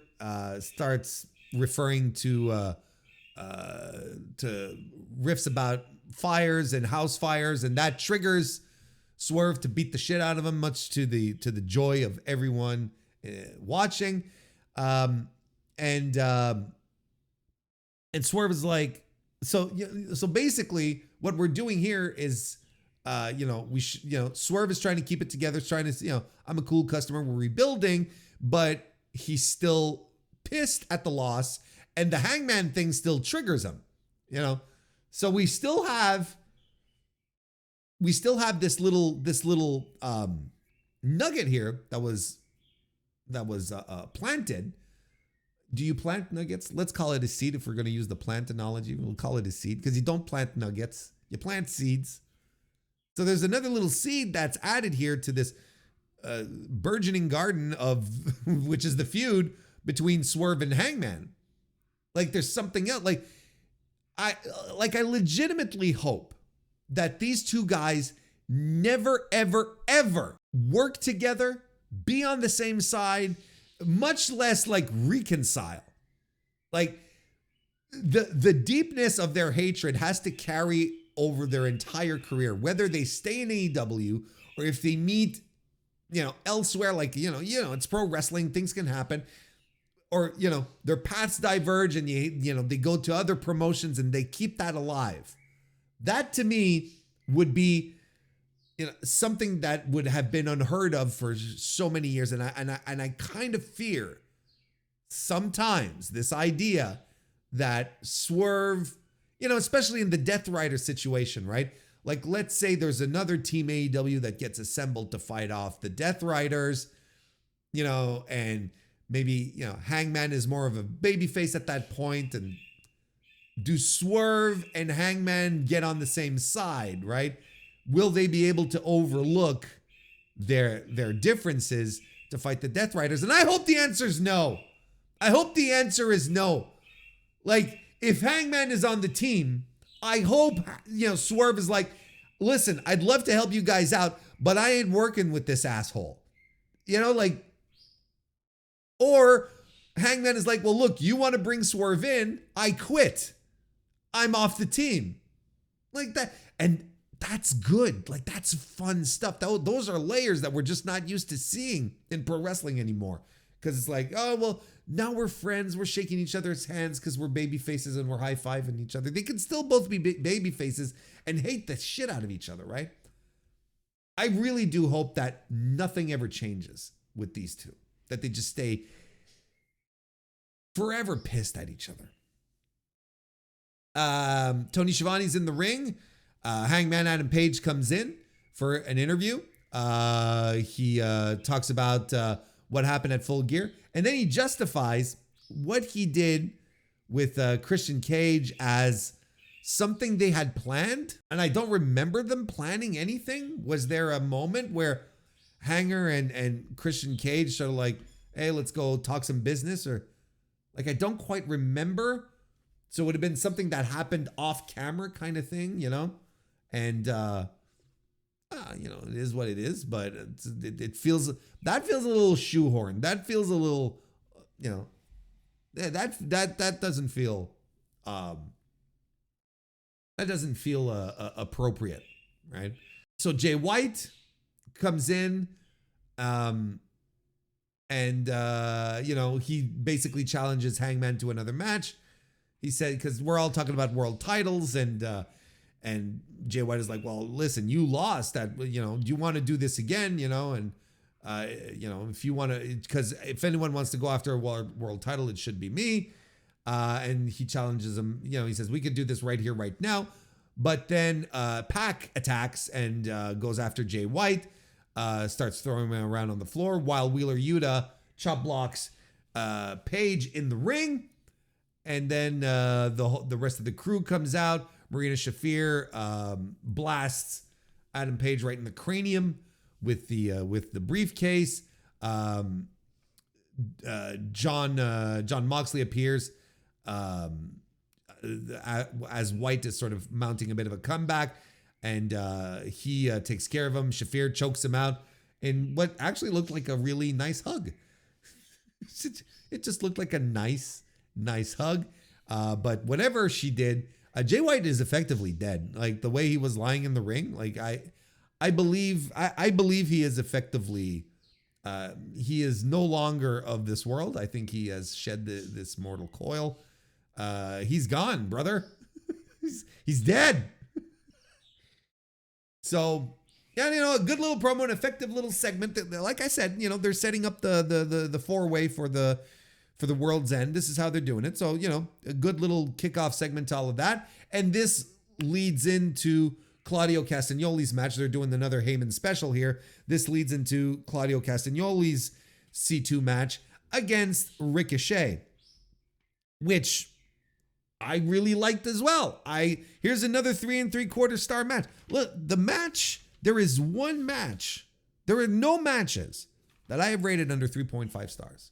starts referring to riffs about fires and house fires, and that triggers Swerve to beat the shit out of him, much to the joy of everyone watching. And Swerve is like, so basically what we're doing here is, Swerve is trying to keep it together, trying to, I'm a cool customer, we're rebuilding, but he's still pissed at the loss, and the Hangman thing still triggers him, So we still have we still have this little nugget here that was planted. Do you plant nuggets? Let's call it a seed if we're going to use the plant analogy. We'll call it a seed because you don't plant nuggets. You plant seeds. So there's another little seed that's added here to this burgeoning garden of, which is the feud between Swerve and Hangman. Like there's something else. Like I legitimately hope that these two guys never, ever, ever work together, be on the same side, much less like reconcile. Like the deepness of their hatred has to carry over their entire career, whether they stay in AEW or if they meet, elsewhere, like, it's pro wrestling, things can happen. Or, their paths diverge and they go to other promotions and they keep that alive. That to me would be, something that would have been unheard of for so many years. And I kind of fear sometimes this idea that Swerve, especially in the Death Rider situation, right? Like, let's say there's another team AEW that gets assembled to fight off the Death Riders, and maybe, Hangman is more of a babyface at that point. And do Swerve and Hangman get on the same side, right? Will they be able to overlook their differences to fight the Death Riders? And I hope the answer is no. I hope the answer is no. Like, if Hangman is on the team, I hope, Swerve is like, listen, I'd love to help you guys out, but I ain't working with this asshole. Or Hangman is like, well, look, you want to bring Swerve in, I quit. I'm off the team. Like that. And that's good. Like, that's fun stuff. Those are layers that we're just not used to seeing in pro wrestling anymore. Because it's like, oh, well, now we're friends. We're shaking each other's hands because we're baby faces and we're high-fiving each other. They can still both be baby faces and hate the shit out of each other, right? I really do hope that nothing ever changes with these two. That they just stay forever pissed at each other. Tony Schiavone's in the ring. Hangman Adam Page comes in for an interview. He talks about what happened at Full Gear. And then he justifies what he did with Christian Cage as something they had planned. And I don't remember them planning anything. Was there a moment where Hanger and Christian Cage sort of like, hey, let's go talk some business? Or like, I don't quite remember. So it would have been something that happened off camera kind of thing, And, it is what it is, but it feels, that feels a little shoehorned. That feels a little, that doesn't feel, appropriate, right? So Jay White comes in, he basically challenges Hangman to another match. He said, because we're all talking about world titles, and Jay White is like, well, listen, you lost that, do you want to do this again? If you want to, because if anyone wants to go after a world title, it should be me. And he challenges him, he says, we could do this right here, right now. But then Pac attacks and goes after Jay White, starts throwing him around on the floor while Wheeler Yuta chop blocks Page in the ring. And then the rest of the crew comes out. Marina Shafir blasts Adam Page right in the cranium with the briefcase. John Moxley appears as White is sort of mounting a bit of a comeback, and he takes care of him. Shafir chokes him out in what actually looked like a really nice hug. It just looked like a nice hug. But whatever she did, Jay White is effectively dead. Like the way he was lying in the ring, like I believe he is effectively, he is no longer of this world. I think he has shed this mortal coil. He's gone, brother. he's dead. So yeah, a good little promo, an effective little segment. That, like I said, they're setting up the four-way for the World's End. This is how they're doing it. So, a good little kickoff segment to all of that. And this leads into Claudio Castagnoli's match. They're doing another Heyman special here. This leads into Claudio Castagnoli's C2 match against Ricochet, which I really liked as well. Here's another 3 3/4 star match. Look, the match, there is one match. There are no matches that I have rated under 3.5 stars.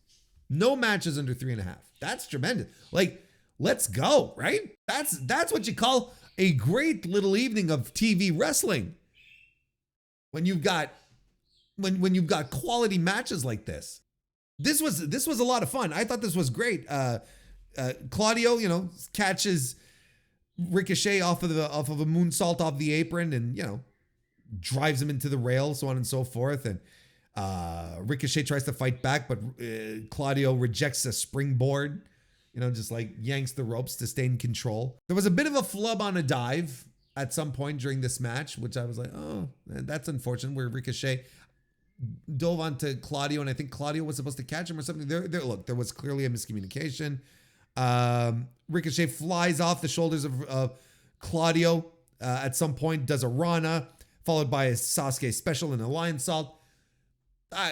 No matches under 3.5. That's tremendous. Like, let's go, right? That's what you call a great little evening of TV wrestling. When you've got quality matches like this. This was a lot of fun. I thought this was great. Claudio, catches Ricochet off of a moonsault off the apron and, drives him into the rail, so on and so forth. And Ricochet tries to fight back, but Claudio rejects a springboard, just like yanks the ropes to stay in control. There was a bit of a flub on a dive at some point during this match, which I was like, oh, that's unfortunate, where Ricochet dove onto Claudio, and I think Claudio was supposed to catch him or something. Look, there was clearly a miscommunication. Ricochet flies off the shoulders of Claudio at some point, does a Rana, followed by a Sasuke special and a lion salt.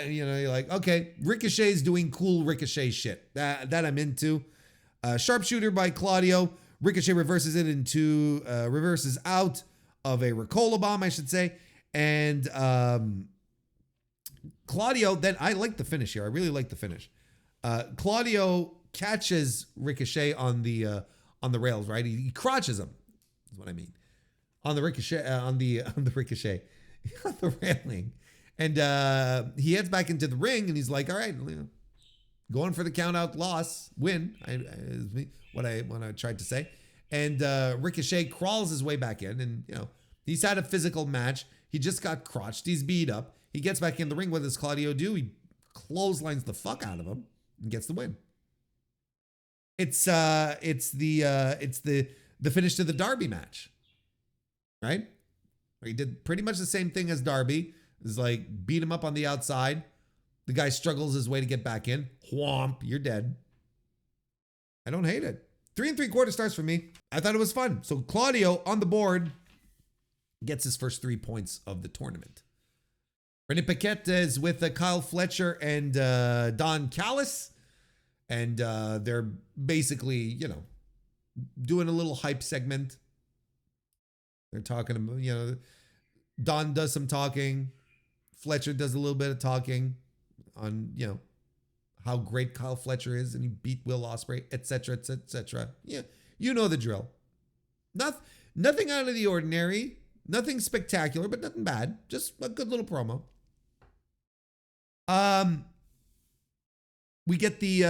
You're like, okay, Ricochet's doing cool Ricochet shit. That I'm into. Sharpshooter by Claudio. Ricochet reverses out of a Ricola bomb, I should say. And Claudio, then I like the finish here. I really like the finish. Claudio catches Ricochet on the rails, right? He crotches him, is what I mean. On the Ricochet, on the Ricochet, on the railing. And he heads back into the ring and he's like, all right, going for the count out win. What I tried to say. And Ricochet crawls his way back in, and he's had a physical match. He just got crotched. He's beat up. He gets back in the ring. What does Claudio do? He clotheslines the fuck out of him and gets the win. It's the finish to the Darby match, right? Where he did pretty much the same thing as Darby. It's like beat him up on the outside. The guy struggles his way to get back in. Whomp, you're dead. I don't hate it. 3 3/4 stars for me. I thought it was fun. So Claudio on the board gets his first 3 points of the tournament. Renee Paquette is with Kyle Fletcher and Don Callis. And they're basically, doing a little hype segment. They're talking about, Don does some talking. Fletcher does a little bit of talking on, how great Kyle Fletcher is, and he beat Will Ospreay, etc., etc., etc. Yeah, you know the drill. Nothing out of the ordinary, nothing spectacular, but nothing bad. Just a good little promo. We get the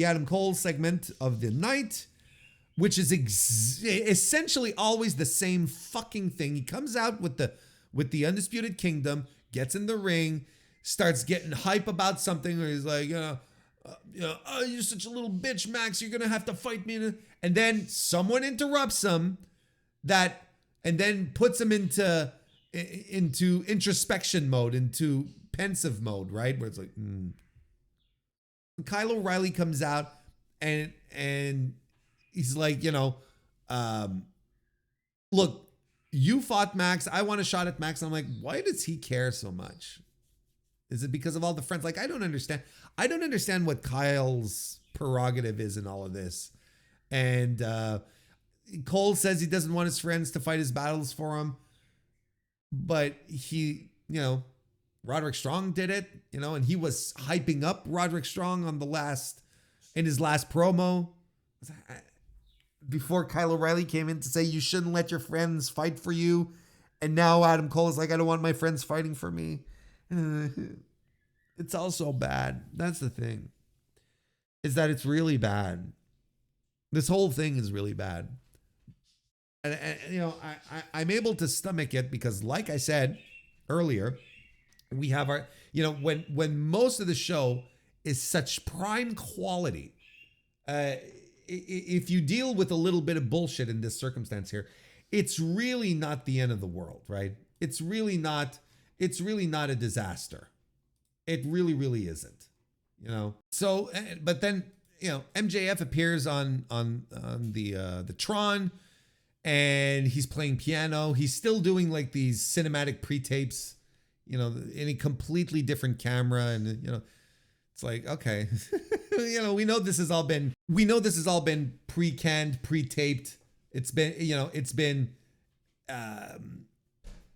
Adam Cole segment of the night, which is essentially always the same fucking thing. He comes out with the Undisputed Kingdom, gets in the ring, starts getting hype about something, or he's like, oh, you're such a little bitch, Max. You're gonna have to fight me, and then someone interrupts him, and then puts him into introspection mode, into pensive mode, right? Where it's like, Kyle O'Reilly comes out and he's like, look, you fought Max. I want a shot at Max. And I'm like, why does he care so much? Is it because of all the friends? Like, I don't understand. I don't understand what Kyle's prerogative is in all of this. And Cole says he doesn't want his friends to fight his battles for him. But he, Roderick Strong did it, and he was hyping up Roderick Strong in his last promo. Before Kyle O'Reilly came in to say you shouldn't let your friends fight for you. And now Adam Cole is like, I don't want my friends fighting for me. It's all so bad. That's the thing. Is that it's really bad. This whole thing is really bad. And I'm able to stomach it because, like I said earlier, we have our, when most of the show is such prime quality, if you deal with a little bit of bullshit in this circumstance here, it's really not the end of the world, right? It's really not a disaster. It really, really isn't, So, but then, MJF appears on the Tron, and he's playing piano. He's still doing like these cinematic pre-tapes, you know, in a completely different camera. And, you know, it's like, okay, you know, we know this has all been pre-canned, pre-taped. It's been, you know, it's been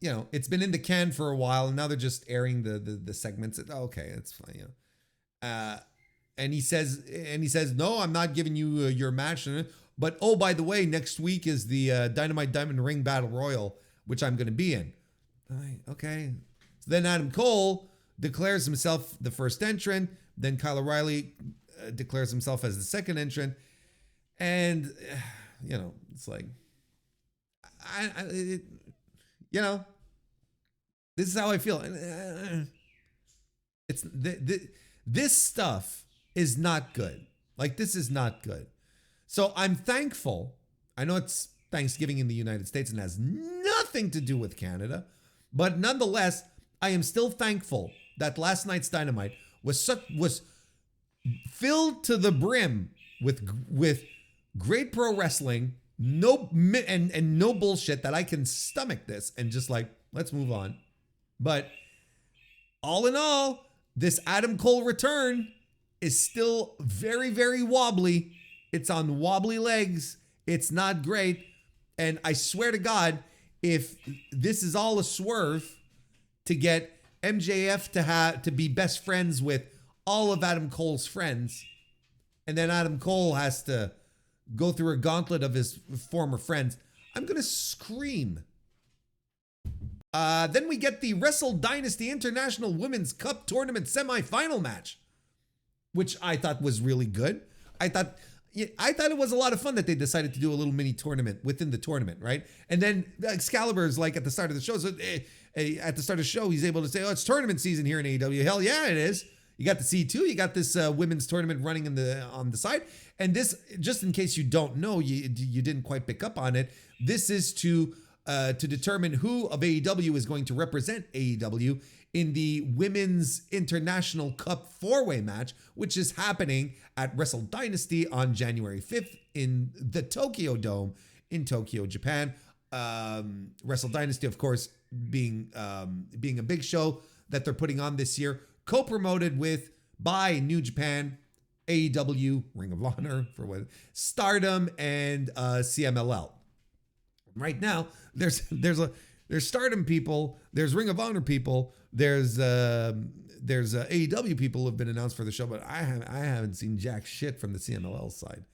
in the can for a while, and now they're just airing the segments. Okay, it's fine, you know. And he says, no, I'm not giving you your match. But oh, by the way, next week is the Dynamite Diamond Ring Battle Royal, which I'm going to be in. Okay. So then Adam Cole declares himself the first entrant. Then Kyle O'Reilly declares himself as the second entrant. And, you know, it's like, you know, this is how I feel. It's this stuff is not good. Like, this is not good. So I'm thankful. I know it's Thanksgiving in the United States and has nothing to do with Canada, but nonetheless, I am still thankful that last night's Dynamite was filled to the brim with great pro wrestling, no bullshit, that I can stomach this and just like, let's move on. But all in all, this Adam Cole return is still very, very wobbly. It's on wobbly legs. It's not great. And I swear to God, if this is all a swerve to get MJF to be best friends with all of Adam Cole's friends, and then Adam Cole has to go through a gauntlet of his former friends, I'm going to scream. Then we get the Wrestle Dynasty International Women's Cup Tournament semifinal match, which I thought was really good. I thought it was a lot of fun that they decided to do a little mini tournament within the tournament, right? And then Excalibur is like at the start of the show, so at the start of the show, he's able to say, "Oh, it's tournament season here in AEW." Hell yeah, it is. You got the C2, you got this women's tournament running on the side, and this, just in case you don't know, you didn't quite pick up on it, this is to determine who of AEW is going to represent AEW in the Women's International Cup four-way match, which is happening at Wrestle Dynasty on January 5th in the Tokyo Dome in Tokyo, Japan. Wrestle Dynasty, of course, being a big show that they're putting on this year, co-promoted by New Japan, AEW, Ring of Honor, Stardom, and CMLL. Right now, there's Stardom people, there's Ring of Honor people, there's AEW people who have been announced for the show, but I haven't seen jack shit from the CMLL side.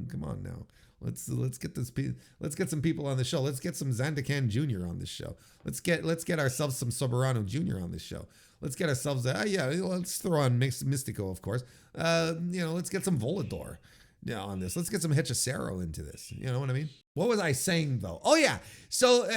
Come on now, let's get some people on the show. Let's get some Zandakan Jr. on this show. Let's get ourselves some Soberano Jr. on this show. Let's get ourselves let's throw on Mystico, of course. Let's get some Volador on this. Let's get some Hechicero into this. You know what I mean? What was I saying though? Oh yeah. So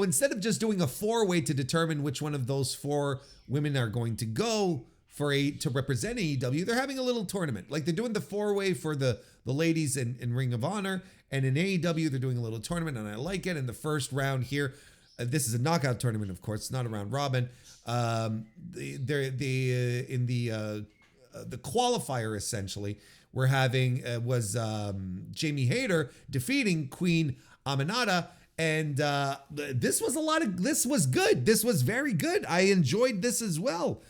instead of just doing a four-way to determine which one of those four women are going to go to represent AEW, they're having a little tournament. Like they're doing the four-way for the ladies in Ring of Honor, and in AEW they're doing a little tournament, and I like it. In the first round here, this is a knockout tournament, of course. It's not a round robin. The qualifier essentially we're having was Jamie Hayter defeating Queen Aminata, and this was good. This was very good. I enjoyed this as well.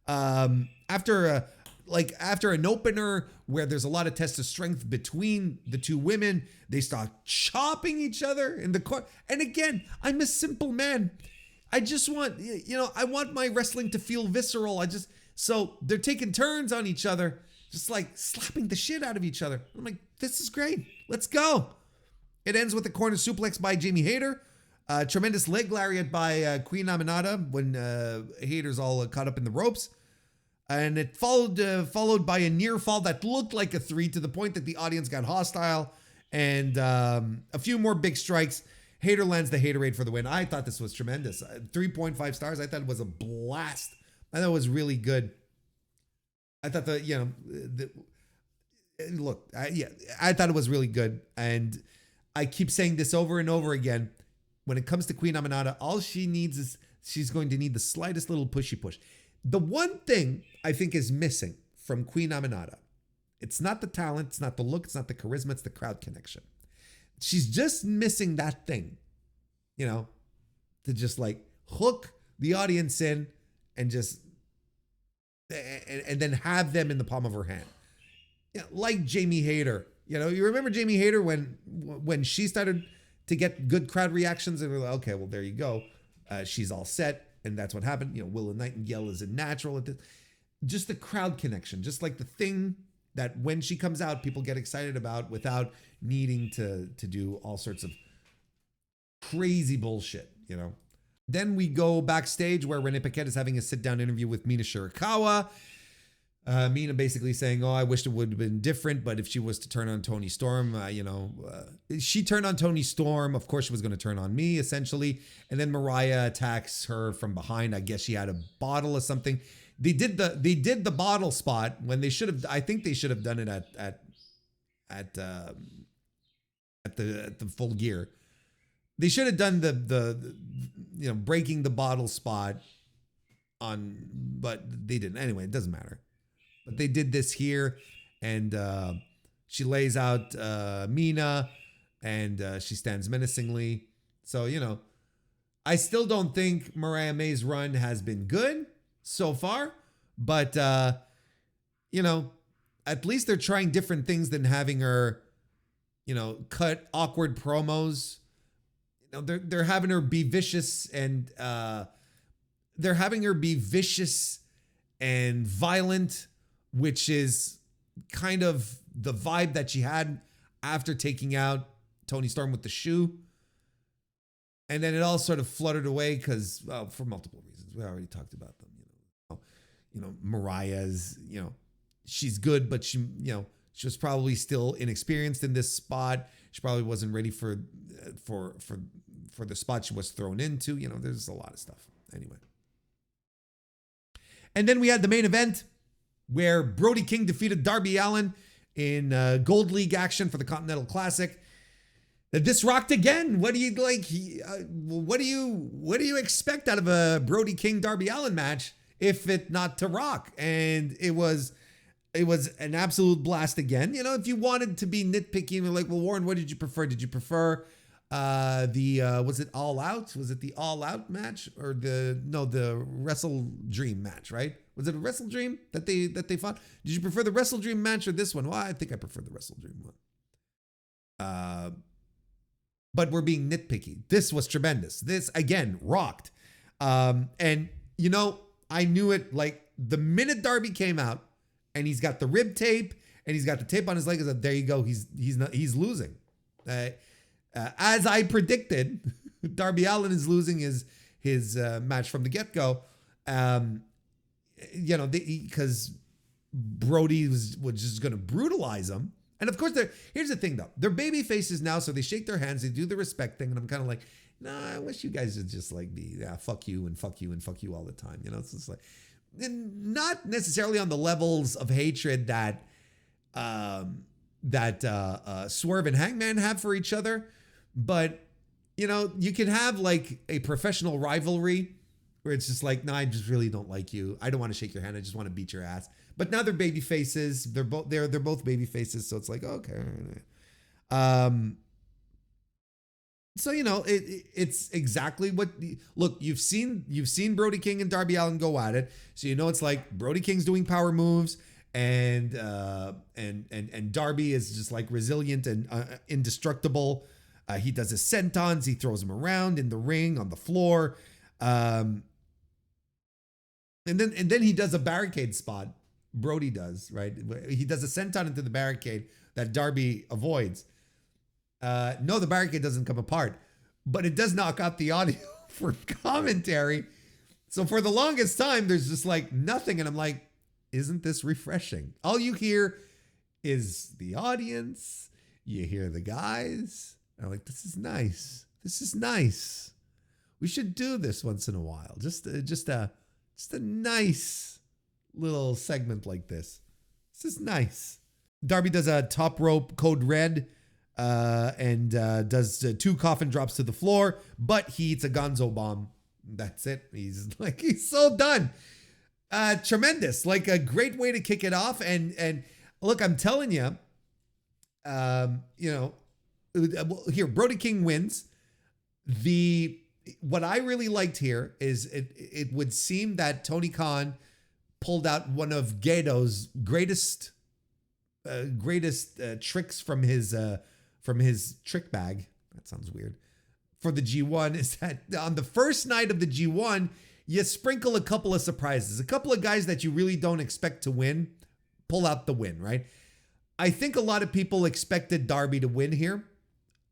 After an opener where there's a lot of test of strength between the two women, they start chopping each other in the court. And again, I'm a simple man. I just want, I want my wrestling to feel visceral. So they're taking turns on each other, just like slapping the shit out of each other. I'm like, this is great. Let's go. It ends with a corner suplex by Jamie Hayter. Tremendous leg lariat by Queen Aminata when Hayter's all caught up in the ropes. And it followed by a near fall that looked like a 3 to the point that the audience got hostile. And a few more big strikes. Hayter lands the Haterade for the win. I thought this was tremendous. 3.5 stars. I thought it was a blast. I thought it was really good. I thought I thought it was really good. And I keep saying this over and over again. When it comes to Queen Aminata, all she needs is she's going to need the slightest little pushy push. The one thing I think is missing from Queen Aminata, It's not the talent, it's not the look, it's not the charisma, it's the crowd connection. She's just missing that thing, you know, to just like hook the audience in and just and then have them in the palm of her hand. You know, like Jamie Hayter. You know, you remember Jamie Hayter when she started to get good crowd reactions, and we're like, okay, well, there you go. She's all set, and that's what happened. You know, Willow Nightingale is a natural at this. Just the crowd connection, just like the thing that when she comes out, people get excited about without needing to do all sorts of crazy bullshit, you know. Then we go backstage where Renee Paquette is having a sit-down interview with Mina Shirakawa. Mina basically saying, oh, I wish it would have been different, but if she was to turn on Toni Storm, she turned on Toni Storm. Of course, she was going to turn on me, essentially. And then Mariah attacks her from behind. I guess she had a bottle or something. They did the bottle spot when they should have. I think they should have done it at the Full Gear. They should have done the breaking the bottle spot on, but they didn't. Anyway, it doesn't matter. But they did this here, and she lays out Mina, and she stands menacingly. So, you know, I still don't think Mariah May's run has been good so far, but, you know, at least they're trying different things than having her, you know, cut awkward promos. You know, they're having her be vicious and violent, which is kind of the vibe that she had after taking out Toni Storm with the shoe. And then it all sort of fluttered away because, well, for multiple reasons. We already talked about them. You know, Mariah's, you know, she's good, but she was probably still inexperienced in this spot. She probably wasn't ready for the spot she was thrown into. You know, there's a lot of stuff. Anyway. And then we had the main event where Brody King defeated Darby Allin in Gold League action for the Continental Classic. This rocked again. What do you like? What do you expect out of a Brody King Darby Allin match if it not to rock? And it was an absolute blast again. You know, if you wanted to be nitpicky and like, well, Warren, what did you prefer? Did you prefer was it All Out? Was it the All Out match or the Wrestle Dream match, right? Was it a Wrestle Dream that they fought? Did you prefer the Wrestle Dream match or this one? Well, I think I prefer the Wrestle Dream one. But we're being nitpicky. This was tremendous. This again rocked. And you know, I knew it like the minute Darby came out and he's got the rib tape and he's got the tape on his leg. I said, there you go. He's losing. As I predicted, Darby Allin is losing his match from the get-go. You know, because Brody was just going to brutalize him. And of course, here's the thing, though. They're baby faces now, so they shake their hands. They do the respect thing. And I'm kind of like, nah, I wish you guys would just like be, fuck you and fuck you and fuck you all the time. You know, it's just like, and not necessarily on the levels of hatred that Swerve and Hangman have for each other. But, you know, you can have like a professional rivalry where it's just like, no, I just really don't like you. I don't want to shake your hand. I just want to beat your ass. But now they're baby faces. They're both baby faces. So it's like, okay. So, you know, it's exactly what look, you've seen Brody King and Darby Allin go at it. So, you know, it's like Brody King's doing power moves and Darby is just like resilient and indestructible. He does his sentons. He throws them around in the ring, on the floor. And then he does a barricade spot. Brody does, right? He does a senton into the barricade that Darby avoids. No, the barricade doesn't come apart, but it does knock out the audio for commentary. So for the longest time, there's just like nothing. And I'm like, isn't this refreshing? All you hear is the audience. You hear the guys. I'm like, this is nice. This is nice. We should do this once in a while. Just a nice little segment like this. This is nice. Darby does a top rope code red and does 2 coffin drops to the floor, but he eats a gonzo bomb. That's it. He's so done. Tremendous. Like a great way to kick it off. And Look, I'm telling you, here, Brody King wins. What I really liked here is it would seem that Tony Khan pulled out one of Gedo's greatest tricks from his trick bag. That sounds weird. For the G1 is that on the first night of the G1, you sprinkle a couple of surprises, a couple of guys that you really don't expect to win, pull out the win, right? I think a lot of people expected Darby to win here.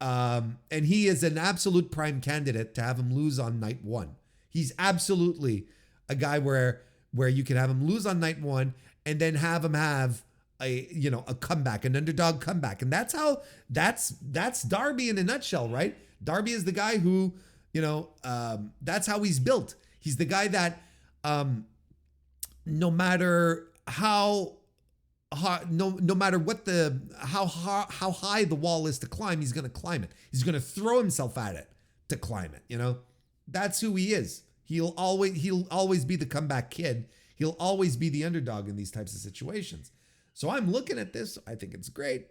And he is an absolute prime candidate to have him lose on night one. He's absolutely a guy where you can have him lose on night one and then have him have a comeback, an underdog comeback. And that's Darby in a nutshell, right? Darby is the guy who, that's how he's built. He's the guy that, no matter how high the wall is to climb, he's going to climb it. He's going to throw himself at it to climb it. That's who he is. He'll always be the comeback kid. He'll always be the underdog in these types of situations. So I'm looking at this. I think it's great.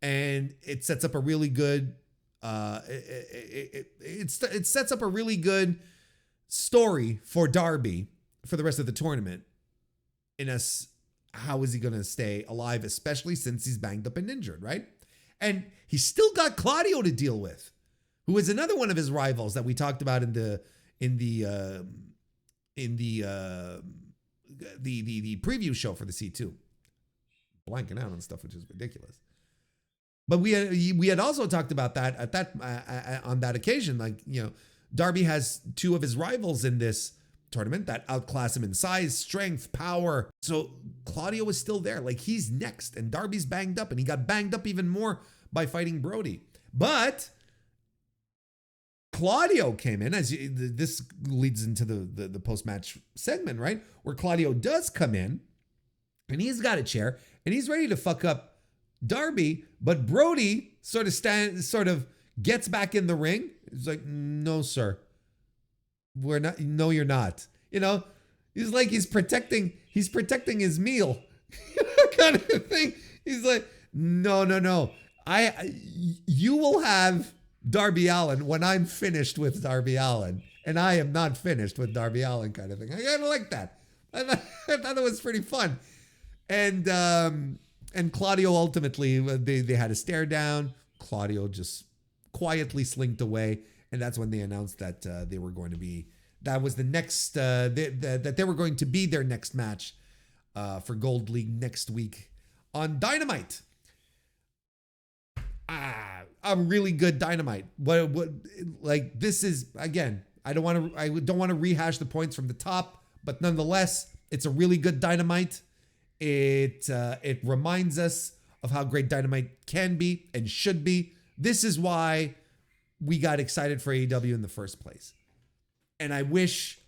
And it sets up a really good, it sets up a really good story for Darby for the rest of the tournament. How is he going to stay alive, especially since he's banged up and injured, right? And he's still got Claudio to deal with, who is another one of his rivals that we talked about in the preview show for the C2. Blanking out on stuff, which is ridiculous. But we had also talked about that on that occasion. Like, Darby has two of his rivals in this tournament that outclass him in size, strength, power. So Claudio is still there. Like, he's next, and Darby's banged up, and he got banged up even more by fighting Brody. But Claudio came in, this leads into the post-match segment, right? Where Claudio does come in, and he's got a chair, and he's ready to fuck up Darby, but Brody sort of gets back in the ring. He's like, no, sir. We're not. No, you're not. He's like, he's protecting his meal kind of thing. He's like, no. You will have Darby Allin when I'm finished with Darby Allin, and I am not finished with Darby Allin kind of thing. I kind of like that. I thought it was pretty fun. And Claudio ultimately, they had a stare down. Claudio just quietly slinked away. And that's when they announced that they were going to be, that was the next, that they were going to be their next match for Gold League next week on Dynamite. A really good Dynamite. What like, this is, again, I don't want to rehash the points from the top, but nonetheless, it's a really good Dynamite. It reminds us of how great Dynamite can be and should be. This is why we got excited for AEW in the first place. And I wish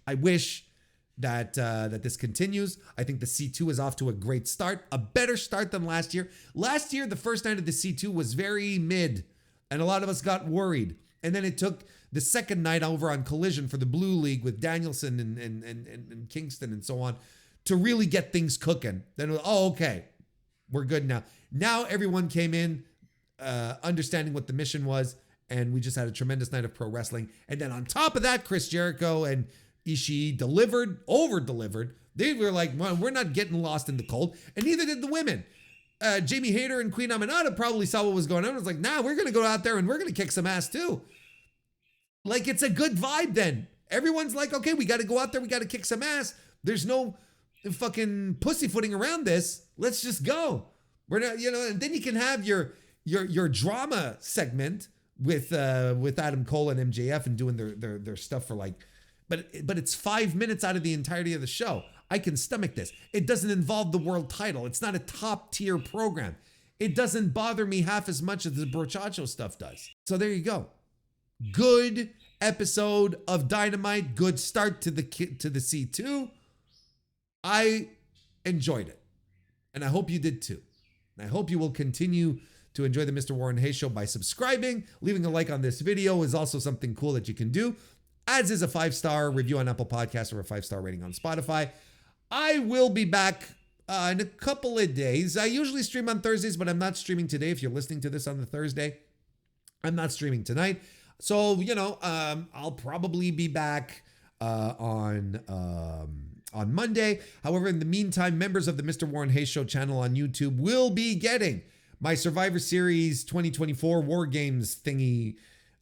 that this continues. I think the C2 is off to a great start, a better start than last year. Last year, the first night of the C2 was very mid, and a lot of us got worried. And then it took the second night over on Collision for the Blue League with Danielson and Kingston and so on to really get things cooking. Then, okay, we're good now. Now everyone came in understanding what the mission was, and we just had a tremendous night of pro wrestling. And then on top of that, Chris Jericho and Ishii over-delivered. They were like, well, we're not getting lost in the cold. And neither did the women. Jamie Hayter and Queen Aminata probably saw what was going on. It was like, nah, we're going to go out there and we're going to kick some ass too. Like, it's a good vibe then. Everyone's like, okay, we got to go out there. We got to kick some ass. There's no fucking pussyfooting around this. Let's just go. We're not, and then you can have your drama segment with Adam Cole and MJF and doing their stuff for like, but it's 5 minutes out of the entirety of the show. I can stomach this. It doesn't involve the world title. It's not a top tier program. It doesn't bother me half as much as the brochacho stuff does. So there you go. Good episode of Dynamite. Good start to the C2. I enjoyed it, and I hope you did too. And I hope you will continue to enjoy the Mr. Warren Hayes Show by subscribing. Leaving a like on this video is also something cool that you can do, as is a 5-star review on Apple Podcasts or a 5-star rating on Spotify. I will be back in a couple of days. I usually stream on Thursdays, but I'm not streaming today. If you're listening to this on the Thursday, I'm not streaming tonight. So, I'll probably be back on Monday. However, in the meantime, members of the Mr. Warren Hayes Show channel on YouTube will be getting my Survivor Series 2024 War Games thingy,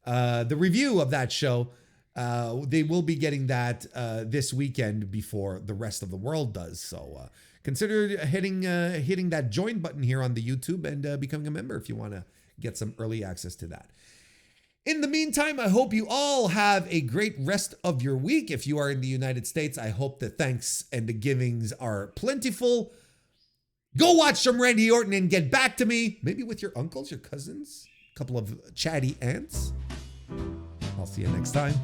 the review of that show. They will be getting that this weekend before the rest of the world does. So consider hitting that join button here on the YouTube and becoming a member if you want to get some early access to that. In the meantime, I hope you all have a great rest of your week. If you are in the United States, I hope the thanks and the givings are plentiful. Go watch some Randy Orton and get back to me. Maybe with your uncles, your cousins, a couple of chatty aunts. I'll see you next time.